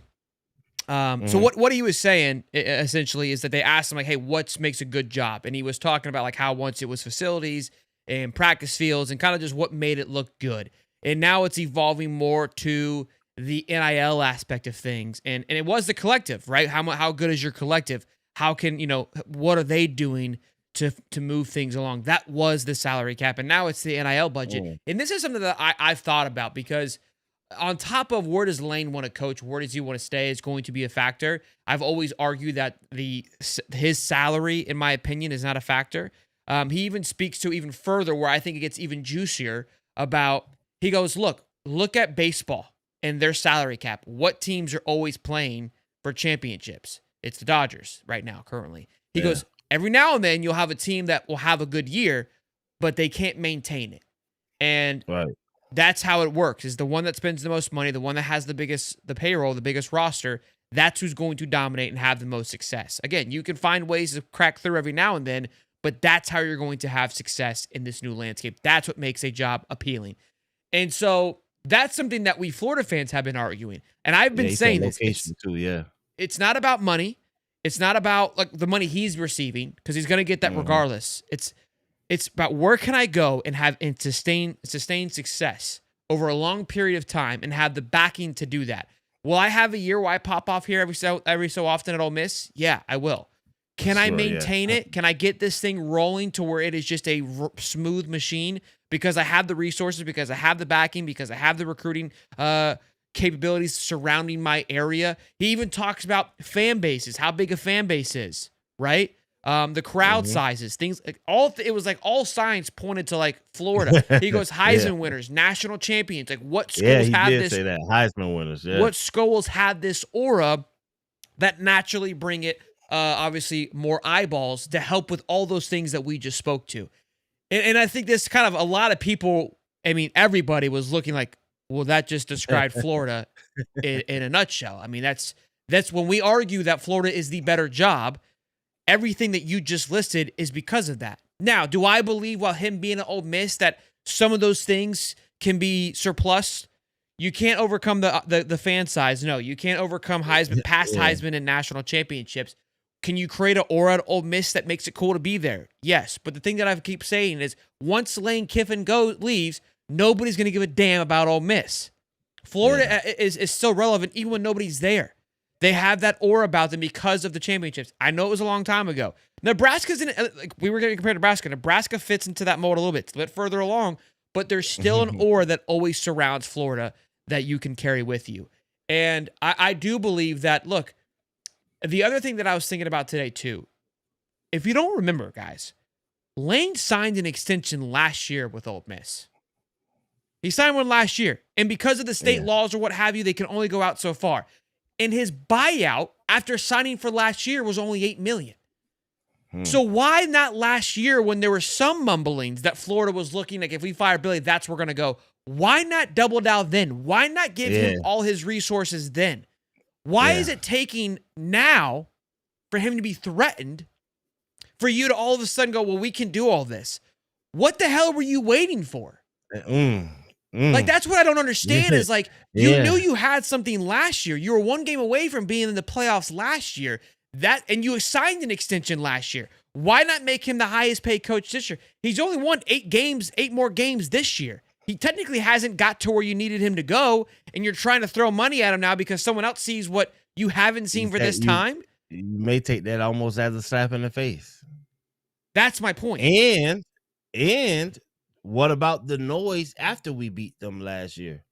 So what he was saying essentially is that they asked him, like, hey, what makes a good job? And he was talking about like how once it was facilities and practice fields and kind of just what made it look good. And now it's evolving more to the NIL aspect of things. And it was the collective, right? How good is your collective? How can, what are they doing to move things along? That was the salary cap. And now it's the NIL budget. And this is something that I've thought about, because on top of where does Lane want to coach, where does he want to stay, is going to be a factor. I've always argued that his salary, in my opinion, is not a factor. He even speaks to even further where I think it gets even juicier about, he goes, look at baseball and their salary cap. What teams are always playing for championships? It's the Dodgers right now, currently. He goes, every now and then you'll have a team that will have a good year, but they can't maintain it. And that's how it works, is the one that spends the most money, the one that has the payroll, the biggest roster, that's who's going to dominate and have the most success. Again, you can find ways to crack through every now and then, but that's how you're going to have success in this new landscape. That's what makes a job appealing. And so that's something that we Florida fans have been arguing. And I've been saying this. It's not about money. It's not about like the money he's receiving, because he's going to get that regardless. It's about where can I go and have and sustain success over a long period of time and have the backing to do that. Will I have a year where I pop off here every so often at Ole Miss? Yeah, I will. Can I maintain it? Can I get this thing rolling to where it is just a smooth machine, because I have the resources, because I have the backing, because I have the recruiting capabilities surrounding my area? He even talks about fan bases, how big a fan base is, right? The crowd sizes, things like it was like all signs pointed to like Florida. He goes, Heisman winners, national champions. Like what schools have this? Say that Heisman winners. Yeah. What schools have this aura that naturally bring it, obviously, more eyeballs to help with all those things that we just spoke to. And I think this kind of a lot of people, I mean, everybody was looking like, well, that just described Florida in a nutshell. I mean, that's when we argue that Florida is the better job. Everything that you just listed is because of that. Now, do I believe while him being an Ole Miss that some of those things can be surplus? You can't overcome the fan size. No, you can't overcome Heisman, past Heisman and national championships. Can you create an aura at Ole Miss that makes it cool to be there? Yes. But the thing that I keep saying is once Lane Kiffin leaves, nobody's going to give a damn about Ole Miss. Florida is still relevant even when nobody's there. They have that aura about them because of the championships. I know it was a long time ago. Nebraska's in, like we were going to compare to Nebraska. Nebraska fits into that mold a little bit. It's a bit further along, but there's still an aura that always surrounds Florida that you can carry with you. And I do believe that, look, the other thing that I was thinking about today too, if you don't remember, guys, Lane signed an extension last year with Ole Miss. He signed one last year. And because of the state laws or what have you, they can only go out so far. And his buyout after signing for last year was only $8 million. So why not last year when there were some mumblings that Florida was looking like if we fire Billy, that's where we're going to go. Why not double down then? Why not give him all his resources then? Why is it taking now for him to be threatened for you to all of a sudden go, well, we can do all this? What the hell were you waiting for? Like, that's what I don't understand is like, you knew you had something last year. You were one game away from being in the playoffs last year. And you signed an extension last year. Why not make him the highest paid coach this year? He's only won 8 more games this year. He technically hasn't got to where you needed him to go, and you're trying to throw money at him now because someone else sees what you haven't seen for this time. You may take that almost as a slap in the face. That's my point. And what about the noise after we beat them last year?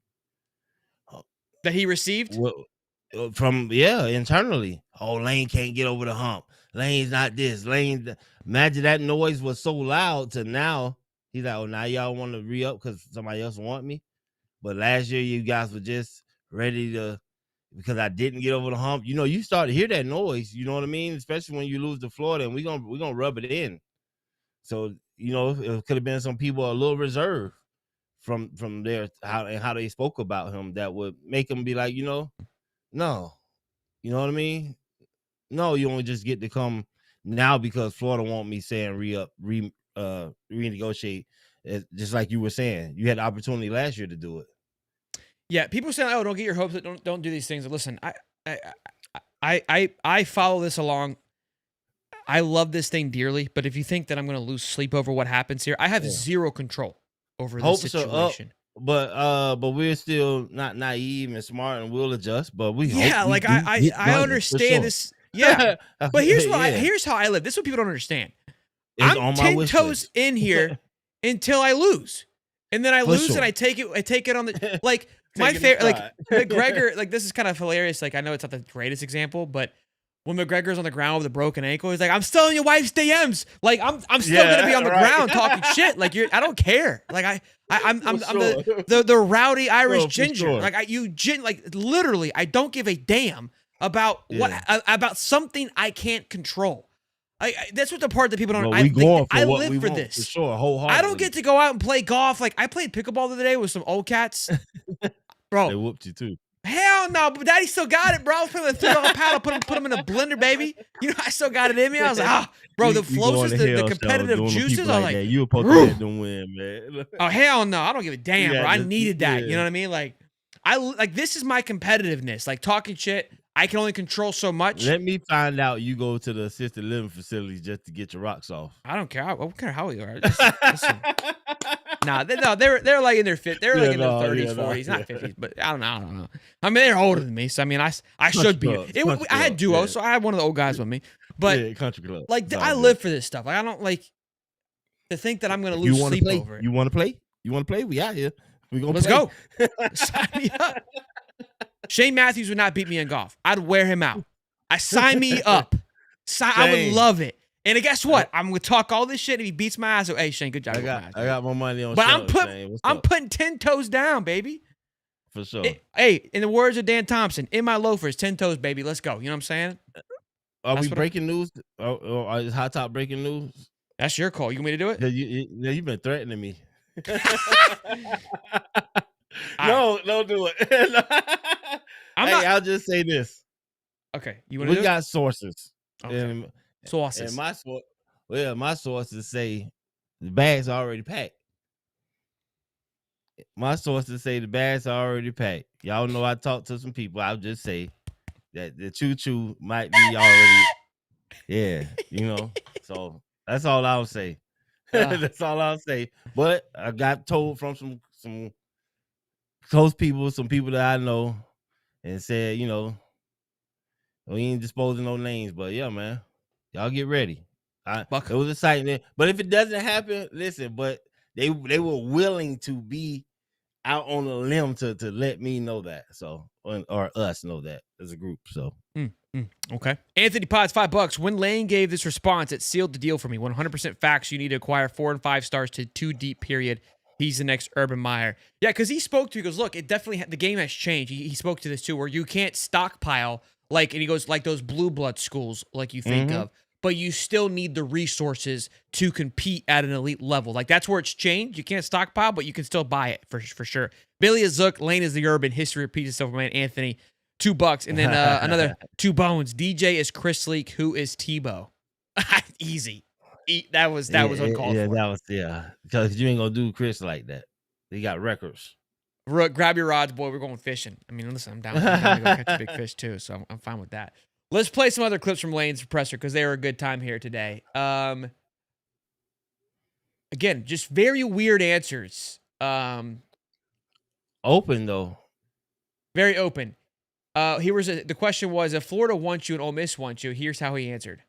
That he received? Well, internally. Oh, Lane can't get over the hump. Lane's not this. Imagine that noise was so loud to now. He's like, oh, now y'all want to re-up because somebody else want me. But last year, you guys were just ready to, because I didn't get over the hump. You know, you start to hear that noise. You know what I mean? Especially when you lose to Florida, and we're gonna rub it in. So, you know, it could have been some people a little reserved from there how they spoke about him that would make him be like, no. You know what I mean? No, you only just get to come now because Florida want me saying renegotiate. Just like you were saying, you had the opportunity last year to do it. Yeah, people saying, "Oh, don't get your hopes up. Don't do these things." Listen, I follow this along. I love this thing dearly, but if you think that I'm going to lose sleep over what happens here, I have zero control over this situation. But we're still not naive and smart, and we'll adjust. But I understand this. Yeah, but here's how I live. This is what people don't understand. I'm 10 toes in here until I lose, and then I lose and I take it on the like my favorite like McGregor. Like, this is kind of hilarious. Like, I know it's not the greatest example, but when McGregor's on the ground with a broken ankle, he's like, "I'm still in your wife's DMs. Like, I'm still gonna be on the ground talking shit. Like, I don't care. Like, I'm the rowdy Irish ginger. Sure. Like, literally, I don't give a damn about about something I can't control. That's what the part that people don't. I live for this. For sure, I don't get to go out and play golf. Like, I played pickleball the other day with some old cats, bro. They whooped you too. Hell no, but Daddy still got it, bro. I was playing with a $3 paddle, put him in a blender, baby. You know, I still got it in me. I was like, bro, the flows, the competitive juices. I was like, you were supposed to let them win, man. Oh, hell no, I don't give a damn, bro. I needed that. You know what I mean? Like, this is my competitiveness. Like, talking shit, I can only control so much. Let me find out you go to the assisted living facilities just to get your rocks off. I don't care. I don't care how you are. Listen. They're like in their they're like in their 30s, 40s, not 50s, but I don't know. I mean, they're older than me, so I mean, I should be. I had duos, so I had one of the old guys with me. But country club. Like, I live for this stuff. Like, I don't like to think that I'm gonna lose sleep over it. You want to play? We out here. Let's go. Sign me up. Shane Matthews would not beat me in golf. I'd wear him out. Sign me up. I would love it. And guess what? I'm gonna talk all this shit if he beats my ass. So, hey, Shane, good job. I got my money on. But I'm putting 10 toes down, baby. For sure. Hey, in the words of Dan Thompson, in my loafers, 10 toes, baby. Let's go. You know what I'm saying? Are we breaking news? Is Hot Top breaking news? That's your call. You want me to do it? You've been threatening me. No, don't do it. I'll just say this. Okay, we got sources. Okay. Sources. And my sources say The bags are already packed. My sources say the bags are already packed. Y'all know I talked to some people. I'll just say that the choo-choo might be already, yeah, So that's all I'll say. That's all I'll say. But I got told from some close people, some people that I know, and said, we ain't disposing no names, but yeah, man, y'all get ready. It was exciting, but if it doesn't happen, listen. But they were willing to be out on a limb to let me know that, so or us know that as a group. So okay. Anthony Potts, $5. When Lane gave this response, it sealed the deal for me. 100% facts. You need to acquire 4 and 5 stars to 2 deep. Period. He's the next Urban Meyer. Yeah, because he spoke to. He goes, look, it definitely the game has changed. He spoke to this too, where you can't stockpile and he goes like those blue blood schools, like you think of, but you still need the resources to compete at an elite level. Like that's where it's changed. You can't stockpile, but you can still buy it for sure. Billy is Zook, Lane is the Urban. History repeats itself, man. Anthony, $2, and then another 2 bones. DJ is Chris Leak. Who is Tebow? Easy. That was uncalled for. Because you ain't gonna do Chris like that. He got records. Grab your rods, boy. We're going fishing. I mean, listen, I'm down to go catch a big fish too, so I'm fine with that. Let's play some other clips from Lane's presser because they were a good time here today. Again, just very weird answers. Open though. Very open. The question was, if Florida wants you and Ole Miss wants you, here's how he answered.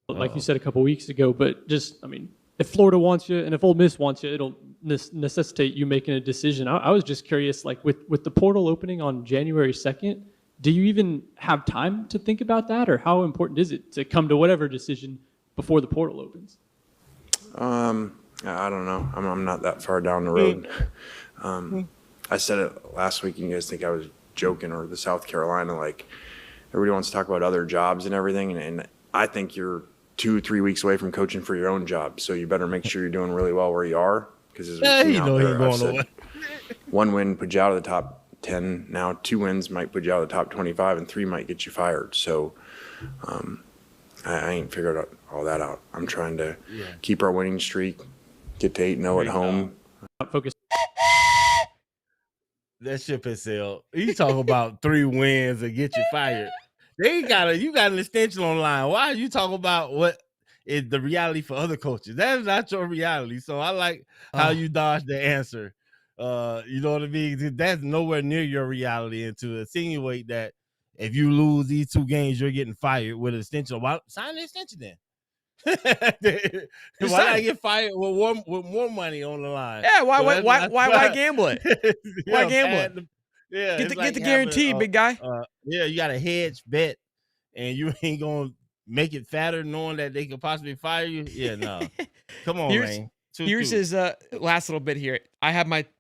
Like you said a couple weeks ago, but just, I mean, if Florida wants you and if Ole Miss wants you, it'll necessitate you making a decision. I was just curious, like with the portal opening on January 2nd, do you even have time to think about that, or how important is it to come to whatever decision before the portal opens? I don't know. I'm not that far down the road. I said it last week, and you guys think I was joking, or the South Carolina, like everybody wants to talk about other jobs and everything, and I think you're 2-3 weeks away from coaching for your own job, so you better make sure you're doing really well where you are, because as we've seen out there, I've said, 1 win put you out of the top 10. Now 2 wins might put you out of the top 25, and 3 might get you fired. So I ain't figured all that out. I'm trying to keep our winning streak, get to 8-0 at home. Focus. That ship has sailed. You talk about 3 wins and get you fired. You got an extension online. Why are you talking about what is the reality for other coaches? That is not your reality. So I like how you dodged the answer. You know what I mean? That's nowhere near your reality. And to insinuate that if you lose these 2 games, you're getting fired with an extension. Why sign the extension then? Why not get fired with more money on the line? Yeah, why gamble it? Why gamble it? Yeah, get the guarantee, big guy. You got a hedge bet, and you ain't gonna make it fatter knowing that they could possibly fire you. Yeah, no. Come on, man. Here's his last little bit here. I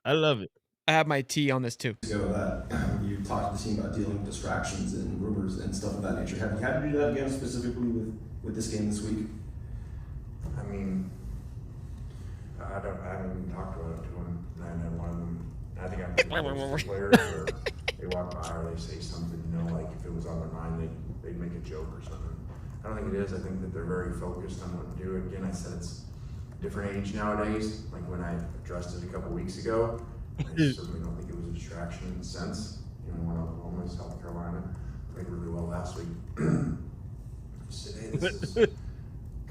love it. I have my tea on this too. You talked to the team about dealing with distractions and rumors and stuff of that nature. Have you had to do that again specifically with this game this week? I mean, I haven't even talked about it to him. I had one of them. I think I'm the players where they walk by or they say something, like if it was on their mind, they'd make a joke or something. I don't think it is. I think that they're very focused on what to do. Again, I said it's a different age nowadays. Like when I addressed it a couple weeks ago, I certainly don't think it was a distraction in a sense. When Oklahoma, South Carolina played really well last week. I said, hey, this is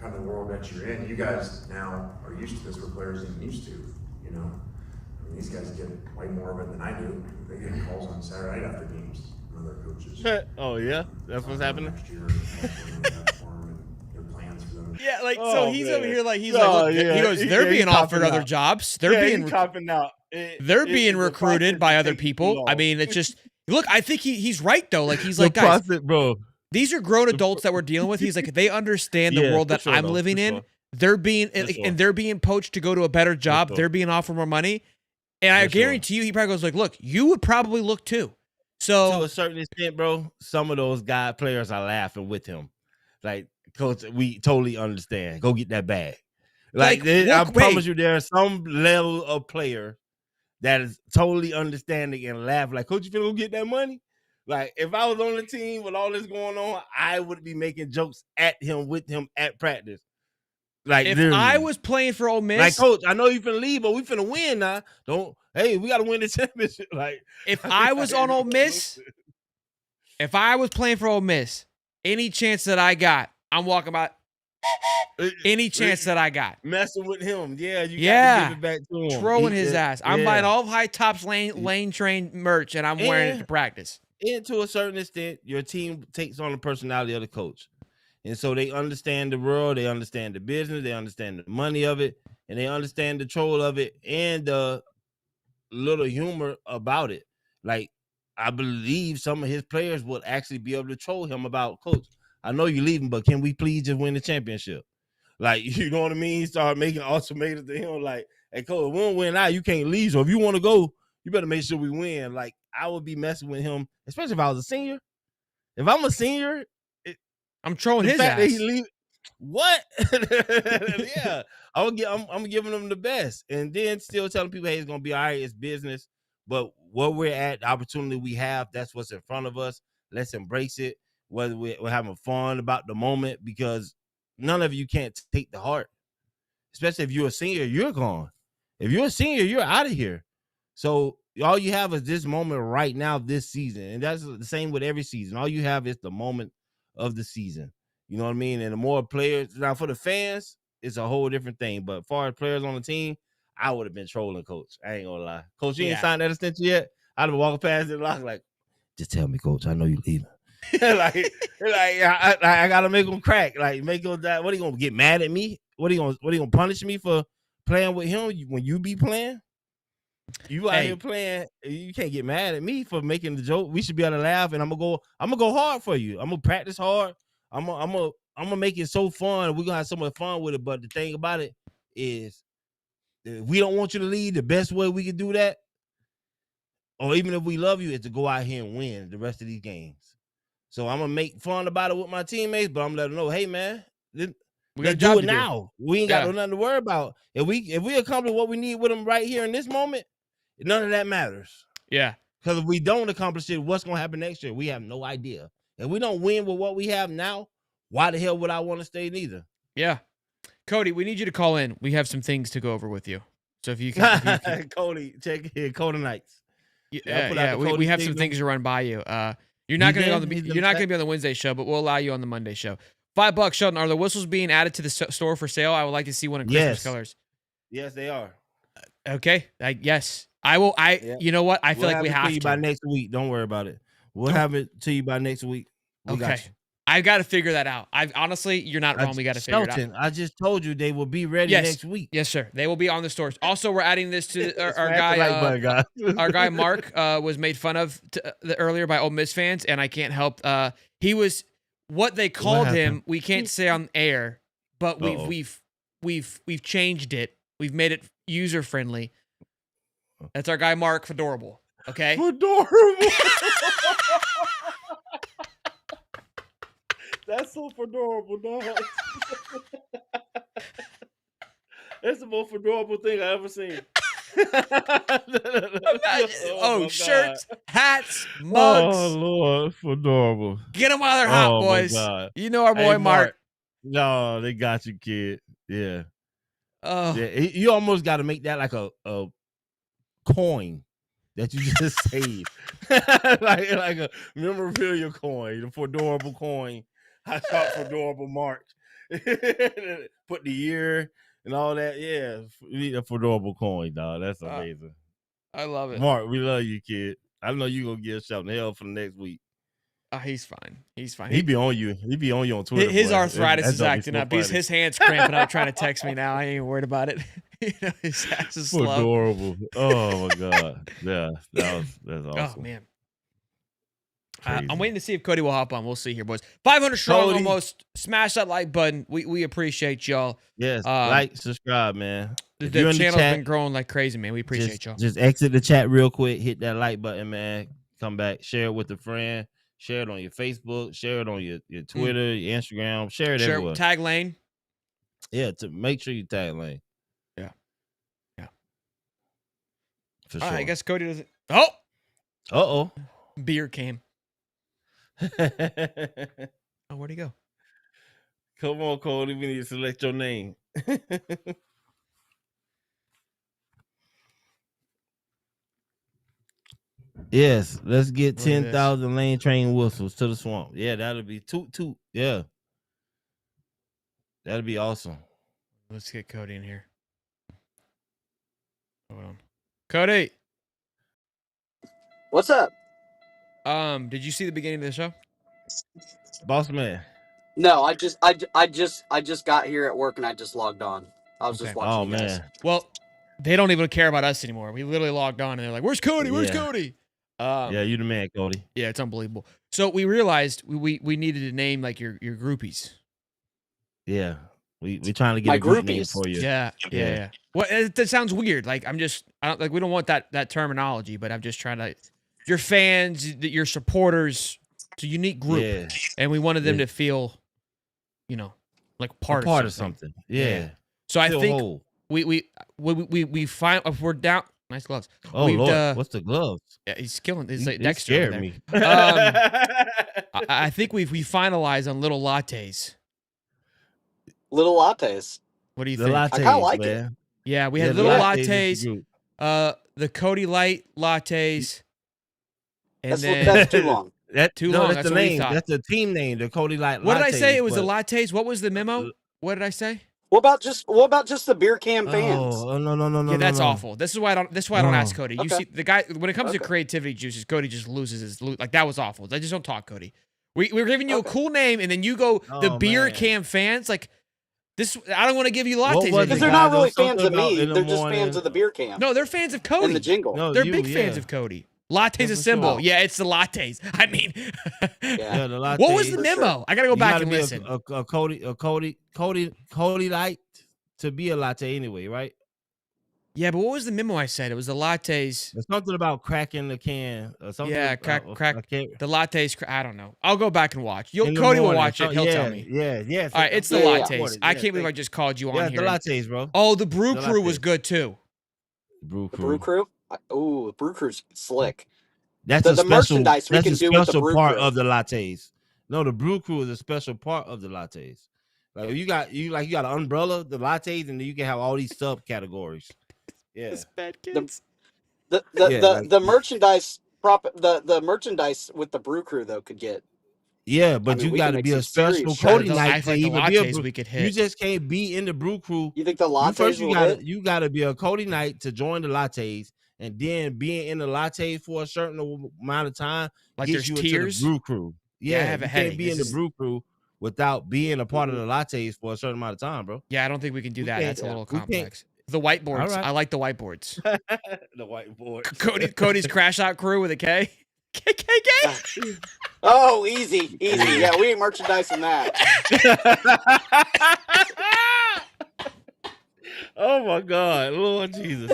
kind of the world that you're in. You guys now are used to this where players ain't used to, I mean, these guys get way more of it than I do. They get calls on Saturday night after games from other coaches. Oh, yeah? That's what's happening? Next year, and their plans for them. Yeah, over here he goes, they're being offered other jobs. They're being copping out. They're being recruited by other people. I mean, it's just look. I think he's right though. Like he's like, guys, bro. These are grown adults that we're dealing with. He's like, they understand the world that I'm living in. They're being and they're being poached to go to a better job. They're being offered more money, and I guarantee you, he probably goes like, look, you would probably look too. So to a certain extent, bro, some of those players are laughing with him. Like, coach, we totally understand. Go get that bag. I promise you, there's some level of player that is totally understanding and laugh like, coach, you finna go get that money? Like, if I was on the team with all this going on, I would be making jokes at him, with him at practice. Like if literally. I was playing for Ole Miss, like, coach, I know you finna leave, but we finna win now. Hey, we gotta win the championship. Like, if I was on Ole Miss, if I was playing for Ole Miss, any chance that I got, I'm walking by. Any chance that I got, messing with him, you got to give it back to him. Throwing his ass. I'm buying all of High Tops lane train merch, and I'm wearing it to practice. And to a certain extent, your team takes on the personality of the coach. And so they understand the world, they understand the business, they understand the money of it, and they understand the troll of it and the little humor about it. Like, I believe some of his players would actually be able to troll him about, coach, I know you're leaving, but can we please just win the championship? Like, you know what I mean? He started making ultimatums to him, like, hey, coach, if we don't win out, you can't leave. So if you want to go, you better make sure we win. Like, I would be messing with him, especially if I was a senior. If I'm a senior, I'm trolling his ass. That he leave, what? Yeah, I'm giving him the best, and then still telling people, hey, it's gonna be all right. It's business, but where we're at, the opportunity we have, that's what's in front of us. Let's embrace it. Whether we're having fun about the moment, because none of you can't take the heart, especially if you're a senior. You're gone. If you're a senior, you're out of here. So all you have is this moment right now, this season, and that's the same with every season. All you have is the moment of the season. You know what I mean? And the more players, now for the fans, it's a whole different thing. But as far as players on the team, I would have been trolling coach. I ain't gonna lie. Coach, you ain't signed that extension yet? I'd have walked past the lock like, just tell me, coach, I know you leaving. I gotta make him crack. Like, make him that. What, he gonna get mad at me? What he gonna punish me for playing with him when you be playing? You out here playing, you can't get mad at me for making the joke. We should be able to laugh, and I'm gonna go hard for you. I'm gonna practice hard. I'm gonna make it so fun. We're gonna have so much fun with it. But the thing about it is, if we don't want you to leave, the best way we can do that, or even if we love you, is to go out here and win the rest of these games. So I'm gonna make fun about it with my teammates, but I'm gonna let them know, hey man, let's do it now. We ain't got nothing to worry about. If we accomplish what we need with them right here in this moment, none of that matters. Yeah. Because if we don't accomplish it, what's gonna happen next year? We have no idea. If we don't win with what we have now, why the hell would I want to stay neither? Yeah. Cody, we need you to call in. We have some things to go over with you. So if you can Cody, check here, Cody Nights. Yeah, we have some things to run by you. You're not going to be on the Wednesday show, but we'll allow you on the Monday show. $5, Sheldon. Are the whistles being added to the store for sale? I would like to see one in Christmas colors. Yes, they are. Okay. Yes, I will. You know what? I feel like we have to. By next week. Don't worry about it. We'll have it to you by next week. We got you. I've got to figure that out. Honestly, you're not wrong. We got to figure it out. I just told you they will be ready next week. Yes, sir. They will be on the stores. Also, we're adding this to our guy. Our guy Mark was made fun of earlier by Ole Miss fans, and I can't help. He was what they called him. We can't say on air, but we've changed it. We've made it user friendly. That's our guy Mark Fedorable. Okay. Fedorable. That's so adorable, dog. That's the most adorable thing I ever seen. Shirts, hats, mugs. Oh Lord, adorable. Get them while they're hot, boys. You know our boy Mark. No, they got you, kid. Yeah. Oh, yeah. You almost got to make that like a coin that you just saved, like a memorabilia coin, the Fedorable coin. I shot Fedorable Mark. Put the year and all that. Yeah, you need a Fedorable coin, dog. That's amazing. I love it. Mark, we love you, kid. I know you gonna get a shout in hell for the next week. He's fine. He's fine. He be on you. He be on you on Twitter. His arthritis is acting up. His hands cramping up trying to text me now. I ain't even worried about it. His ass is slow. Adorable. Oh my god. Yeah, that's awesome. Oh man. I'm waiting to see if Cody will hop on. We'll see here, boys. 500 strong, Cody. almost. Smash that like button. We appreciate y'all. Yes, like, subscribe, man. The channel's been growing like crazy, man. We appreciate y'all. Just exit the chat real quick. Hit that like button, man. Come back. Share it with a friend. Share it on your Facebook. Share it on your Twitter, your Instagram. Share it everywhere. Tag Lane. Yeah, to make sure you tag Lane. Yeah. For All sure. right, I guess Cody doesn't. Oh. Uh-oh. Beer came. Oh, where'd he go? Come on, Cody. We need to select your name. Yes, let's get Look at this. 10,000 lane train whistles to the swamp. Yeah, that'll be toot. Yeah, that'll be awesome. Let's get Cody in here. Hold on. Cody. What's up? Did you see the beginning of the show? Boss man. No, I just got here at work and I just logged on. I was just Okay. watching Oh you guys. man. Well, they don't even care about us anymore. We literally logged on and they're like, "Where's Cody? Where's Yeah. Cody?" Yeah, you the man, Cody. Yeah, it's unbelievable. So we realized we needed to name like your groupies. Yeah, we trying to get My a group name groupies. for you. Yeah. Well, that sounds weird. Like I don't like we don't want that terminology, but I'm just trying to your fans, your supporters, it's a unique group, Yeah, and we wanted them Yeah. to feel, like a part part of of something. something. Yeah. So I Feel think whole. we find if we're down. Nice gloves. Oh we've, Lord, what's the gloves? Yeah, he's killing. He's You- like you Dexter. over scared there. me. I think we finalized on little lattes. Little lattes. What do you The think? lattes, I kinda like it. man. Yeah, we Yeah, had the little lattes is lattes. the group. The Cody Light lattes. And That's then too long. Too long, That's that's the what we name. thought. That's the team name. The Cody Light. what did I say? Lattes, It was the but- lattes. What was the memo? What did I say? What about just the beer can fans? Oh no. Yeah, that's no. awful. This is why I don't ask Oh. Cody. You Okay. see, the guy when it comes to Okay. creativity juices, Cody just loses his like that was awful. I just don't talk, Cody. We're giving you Okay. a cool name, and then you go the Oh, beer man. can fans like this. I don't want to give you What lattes. was anymore. it, Because they're not guys? really There was fans of something about me. in the They're just morning. fans of the beer can. No, they're fans of Cody. And the jingle. No, They're you, big yeah. fans of Cody. Lattes Yeah, a for symbol. sure. Yeah, it's the lattes. I mean, Yeah, the lattes. what was the For memo? sure. I gotta go You back gotta and be listen. a Cody Light to be a latte anyway, right? Yeah, but what was the memo I said? It was the lattes. There's something about cracking the can or something. Yeah, crack. I can't- The lattes. I don't know. I'll go back and watch. in the Cody will morning. watch it. He'll yeah, tell me. Yeah. All right, it's the Yeah, yeah. lattes. I can't believe I just called you on Yeah, here. the lattes, bro. Oh, the Brew The Crew was lattes. good too. Brew The Crew. Brew Crew? Oh, the Brew Crew's slick. That's The- a the special. merchandise we That's can a do with the special Brew part Crew. of the lattes. No, the Brew Crew is a special part of the lattes. Like you got an umbrella, the lattes, and then you can have all these subcategories. Yeah. Bad kids. Yeah, The merchandise the merchandise with the Brew Crew though could get. Yeah, but I mean, you we got can to make be a some serious special shit. Cody I night to think the even be a lattes brew. we could You hit. just can't be in the Brew Crew. You think the lattes First, will hit? you gotta be a Cody night to join the lattes, and then being in the lattes for a certain amount of time Like gets there's you into tiers. the Brew Crew. Yeah, I Yeah, have a you headache. can't be This in the is- Brew Crew without being a part of the lattes for a certain amount of time, bro. Yeah, I don't think we can do We that. can't- That's a little we can't- complex. The whiteboards. All right. I like the whiteboards. The whiteboard. Cody's crash out crew with a K. KKK. Oh, easy. Yeah, we ain't merchandising that. Oh my God, Lord Jesus!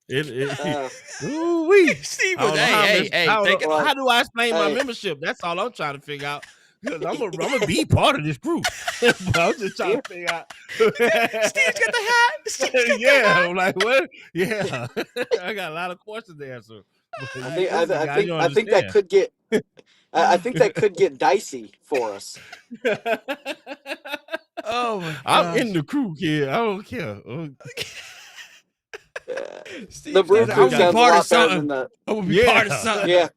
Uh, Ooh-wee. Steve I was don't know how hey. how, Take how do I explain my Hey. membership? That's all I'm trying to figure out. Because I'm gonna be part of this group. But I'm just trying to figure out. Steve's got the hat. Steve's got the Yeah, hat. I'm like, what? Yeah, I got a lot of questions to answer. I think that could get. I think that could get dicey for us. Oh my god. I'm in the crew, kid. I don't care. The Brew said, Crew "I'm sounds a part of lot better something." than the. I would be Yeah. part of something. Yeah,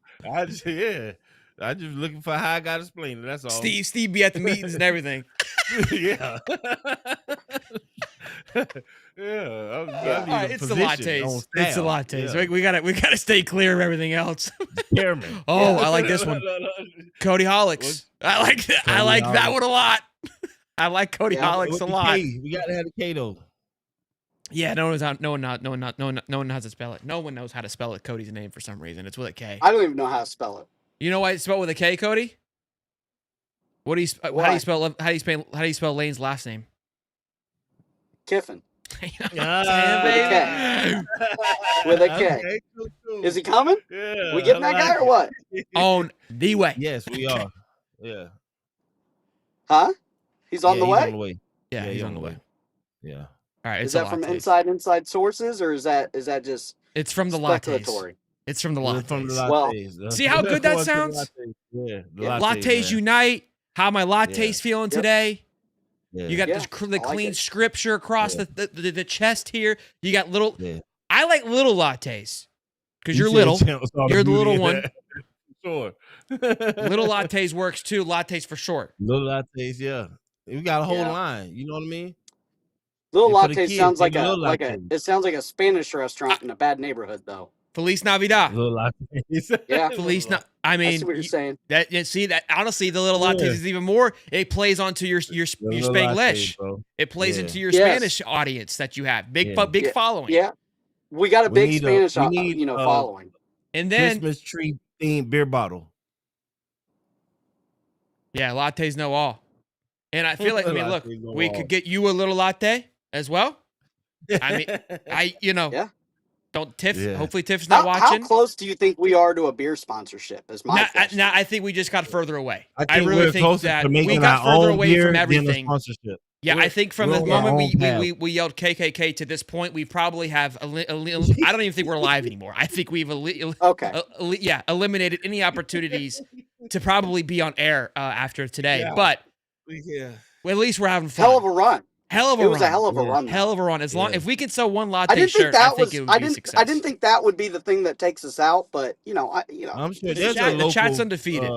I just looking for how I got to explain it. That's all. Steve be at the meetings and everything. Yeah. Yeah. All right, it's the lattes. It's the lattes. Yeah. We gotta stay clear of everything else. Chairman. Oh, I like this one. Cody Holics. I like that. I Cody like that Holics. one a lot. I like Cody Yeah, Holics a lot. We gotta have the K though. Yeah, no one knows how to spell it. No one knows how to spell it. Cody's name for some reason. It's with a K. I don't even know how to spell it. You know why it's spelled with a K, Cody? How do you Why? spell Lane's last name? Kiffin Yeah, with a K. Okay, cool. Is he coming? Yeah, We getting I that guy like or what? it. On the way. Yes, we are. Yeah. Huh? He's on Yeah, the he's way. on the way. Yeah, he's on the way. Yeah. All right, it's Is that a from lattes. inside sources or is that just It's from the lattes. speculatory? It's from the We're from the lattes. Well, lattes. See how good that sounds? Yeah, the Yeah. Lattes man. unite. How my lattes Yeah. feeling Yep. today? Yeah. You got Yeah, the I like clean it. scripture across Yeah. the chest here. You got little. Yeah. I like little lattes because You you're said little. Champs saw You're the beauty little in one. that. Sure. Little lattes works too. Lattes for short. Little lattes, yeah. We got a whole Yeah. line. You know what I mean? Little And for the latte kids, sounds take like a little latte. it sounds like a Spanish restaurant in a bad neighborhood though. Feliz Navidad. Little lattes. Yeah. Feliz I I mean, see what you're saying. that you see that honestly, the little lattes Yeah. is even more. It plays onto your Little Spanglish. latte, bro. It plays Yeah. into your Yes. Spanish audience that you have. Big Yeah. big Yeah. following. Yeah. We got a We big need Spanish we need, following. And then Christmas tree themed beer bottle. yeah, lattes know all. And I feel like I mean, look, Lattes know we all. could get you a little latte as well. I mean, Yeah. don't Tiff. Yeah. Hopefully Tiff's not How watching. close do you think we are to a beer sponsorship? Is my question. Now I think we just got further away. I I think really we're think closer that to we making got our further own away beer from than a everything. sponsorship. Yeah, We're- I think from we're the on our moment own path. we yelled KKK to this point, we probably have. I don't even think we're live anymore. I think we've Okay. eliminated any opportunities to probably be on air after today. Yeah. But Yeah. well, at least we're having fun. Hell of a run. Hell of a It was run. a hell of a Yeah. run. though. Hell of a run. As long Yeah. if we can sell one I latte didn't think shirt, I that think was. it would I be a didn't. success. I didn't think that would be the thing that takes us out. But I'm sure The there's chat- a the chat's local undefeated.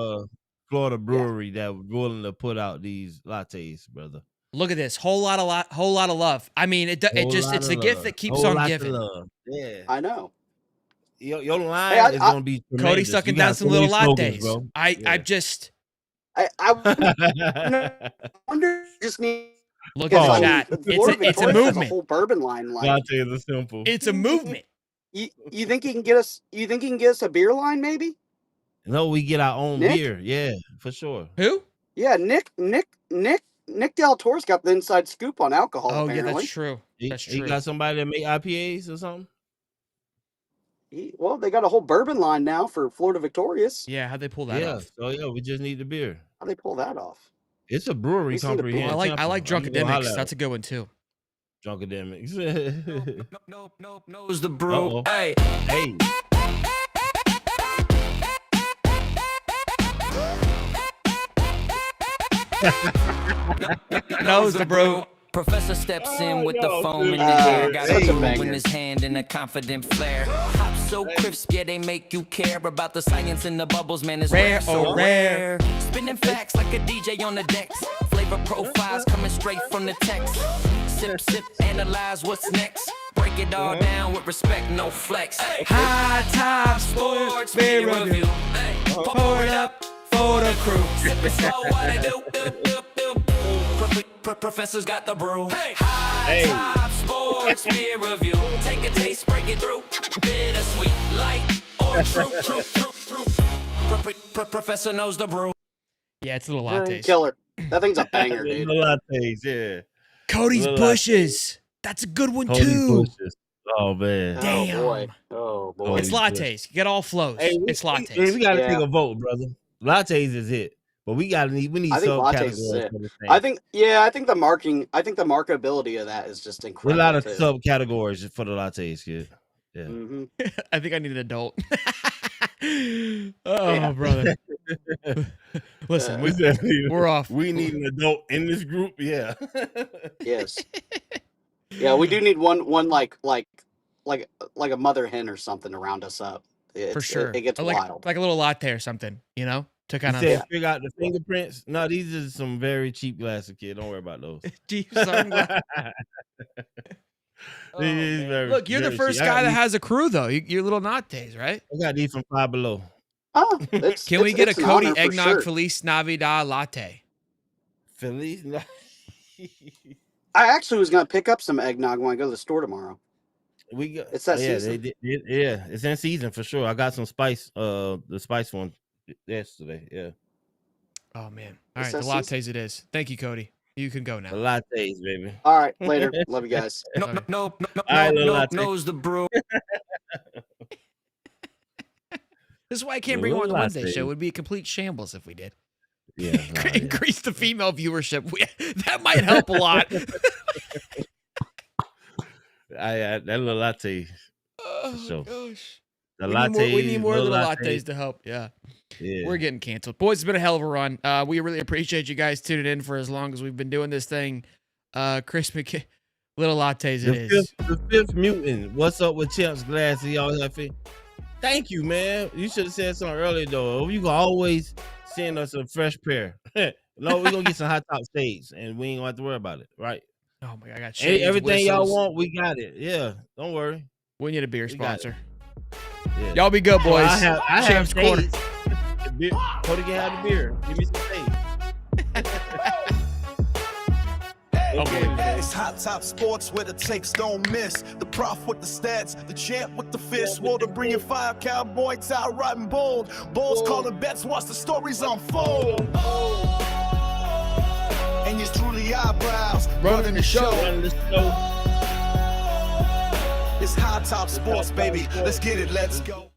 Florida brewery that was willing to put out these lattes, brother. Look at this whole lot of love. I mean, it's the gift that keeps on giving. Yeah, I know. your line Hey, is gonna be Cody tremendous. sucking You got down some so little many slogans, lattes. bro. I Yeah. just I wonder. Just need. look because, at I the mean, chat. Florida It's a Victoria has a movement. whole bourbon line. Like, Lattes are simple. It's a movement. you think he can get us? You think he can get us a beer line? Maybe. No, we get our own Nick? beer. Yeah, for sure. Who? Yeah, Nick Del Toro's got the inside scoop on alcohol. Oh yeah, apparently. that's true. That's You true. got somebody that make IPAs or something? Well, they got a whole bourbon line now for Florida Victorious. Yeah, how'd they pull that Yeah. off? So yeah, we just need the beer. How they pull that off? It's a brewery We see the company. beer. here Oh, in I like Tampa. I'm gonna Drunkademics. holla That's a good one too. Drunkademics. Nope, knows the brew. Uh-oh. Hey, Hey. Knows the brew. Professor steps in with the yo, foam in the dude. air. Got Such a a move banger. in his hand and a confident flair. Hop so crisp, yeah, they make you care about the science in the bubbles, man. It's Rare, rare, so oh, rare. Spinning facts like a DJ on the decks. Flavor profiles coming straight from the text. Sip, analyze what's next. Break it all down with respect, no flex. High top sports beer review. Pour it up for the crew. Sip it slow while they do. Professor's got the brew. High top sports beer review. Take a taste, break it through. Bittersweet, light, or true. Professor knows the brew. Yeah, it's little lattes. Killer. That thing's a banger, dude. Little lattes, yeah. Cody's Little Bushes. That's a good one Holy too. bushes. Oh man. Damn. Oh boy. Oh boy. It's Holy lattes. You get all flows. Hey, It's lattes. We gotta Yeah. take a vote, brother. Lattes is it. But we need I think lattes is subcategories it. for this thing. I think the marketability of that is just There's a incredible. lot of too. subcategories for the lattes, kid. Yeah. Mhm. I think I need an adult. Oh, brother. Listen, we're off. We need an adult in this group. Yeah. Yes. Yeah, we do need one like a mother hen or something to round us up. For sure. It gets like, wild. like a little latte or something, you know, to You kind of. said figure out the fingerprints. No, these are some very cheap glasses, kid. Don't worry about those. Deep sunglasses. Oh, These man. very- Look, you're the very first cheap. I got guy that these- has a crew, though. You're little lattes, right? I got these from Five Below. Oh, Can we get a it's an Cody honor for Eggnog sure. Feliz Navidad latte? Feliz. I actually was gonna pick up some eggnog when I go to the store tomorrow. We got. It's that yeah, season. yeah, it's in season for sure. I got some spice. The spice one yesterday. Yeah, Oh, man. All It's right, the that lattes it is. Thank you, Cody. You can go the now. lattes, baby. All right, later. Love you guys. Nope, right, little latte. knows the brew. This is why I can't bring you on the Little Wednesday latte. show. It would be a complete shambles if we did. Yeah, nah, yeah. Increase the female viewership. That might help a lot. That little latte. Oh, sure. gosh. The we need more little lattes. lattes to help. Yeah. Yeah. We're getting canceled. Boys, it's been a hell of a run. We really appreciate you guys tuning in for as long as we've been doing this thing. Chris McKay, little lattes it is. The fifth mutant. What's up with Champs? Glad to see y'all happy. Thank you, man. You should have said something earlier, though. You can always send us a fresh pair. No, we're going to get some hot top shades, and we ain't going to have to worry about it, right? Oh, my God. I got shades, everything whistles. y'all want, we got it. Yeah, don't worry. We need a beer sponsor. Yeah. Y'all be good, boys. I have Champs Corner. shades. Cody can have the beer. Give me some shades. Okay. It's Hot Top Sports where the takes don't miss. The prof with the stats, the champ with the fist. Water bringing fire, cowboy tie riding bold. Bulls calling bets, watch the stories unfold. And it's truly eyebrows running the show. It's Hot Top Sports, baby. Let's get it, let's go.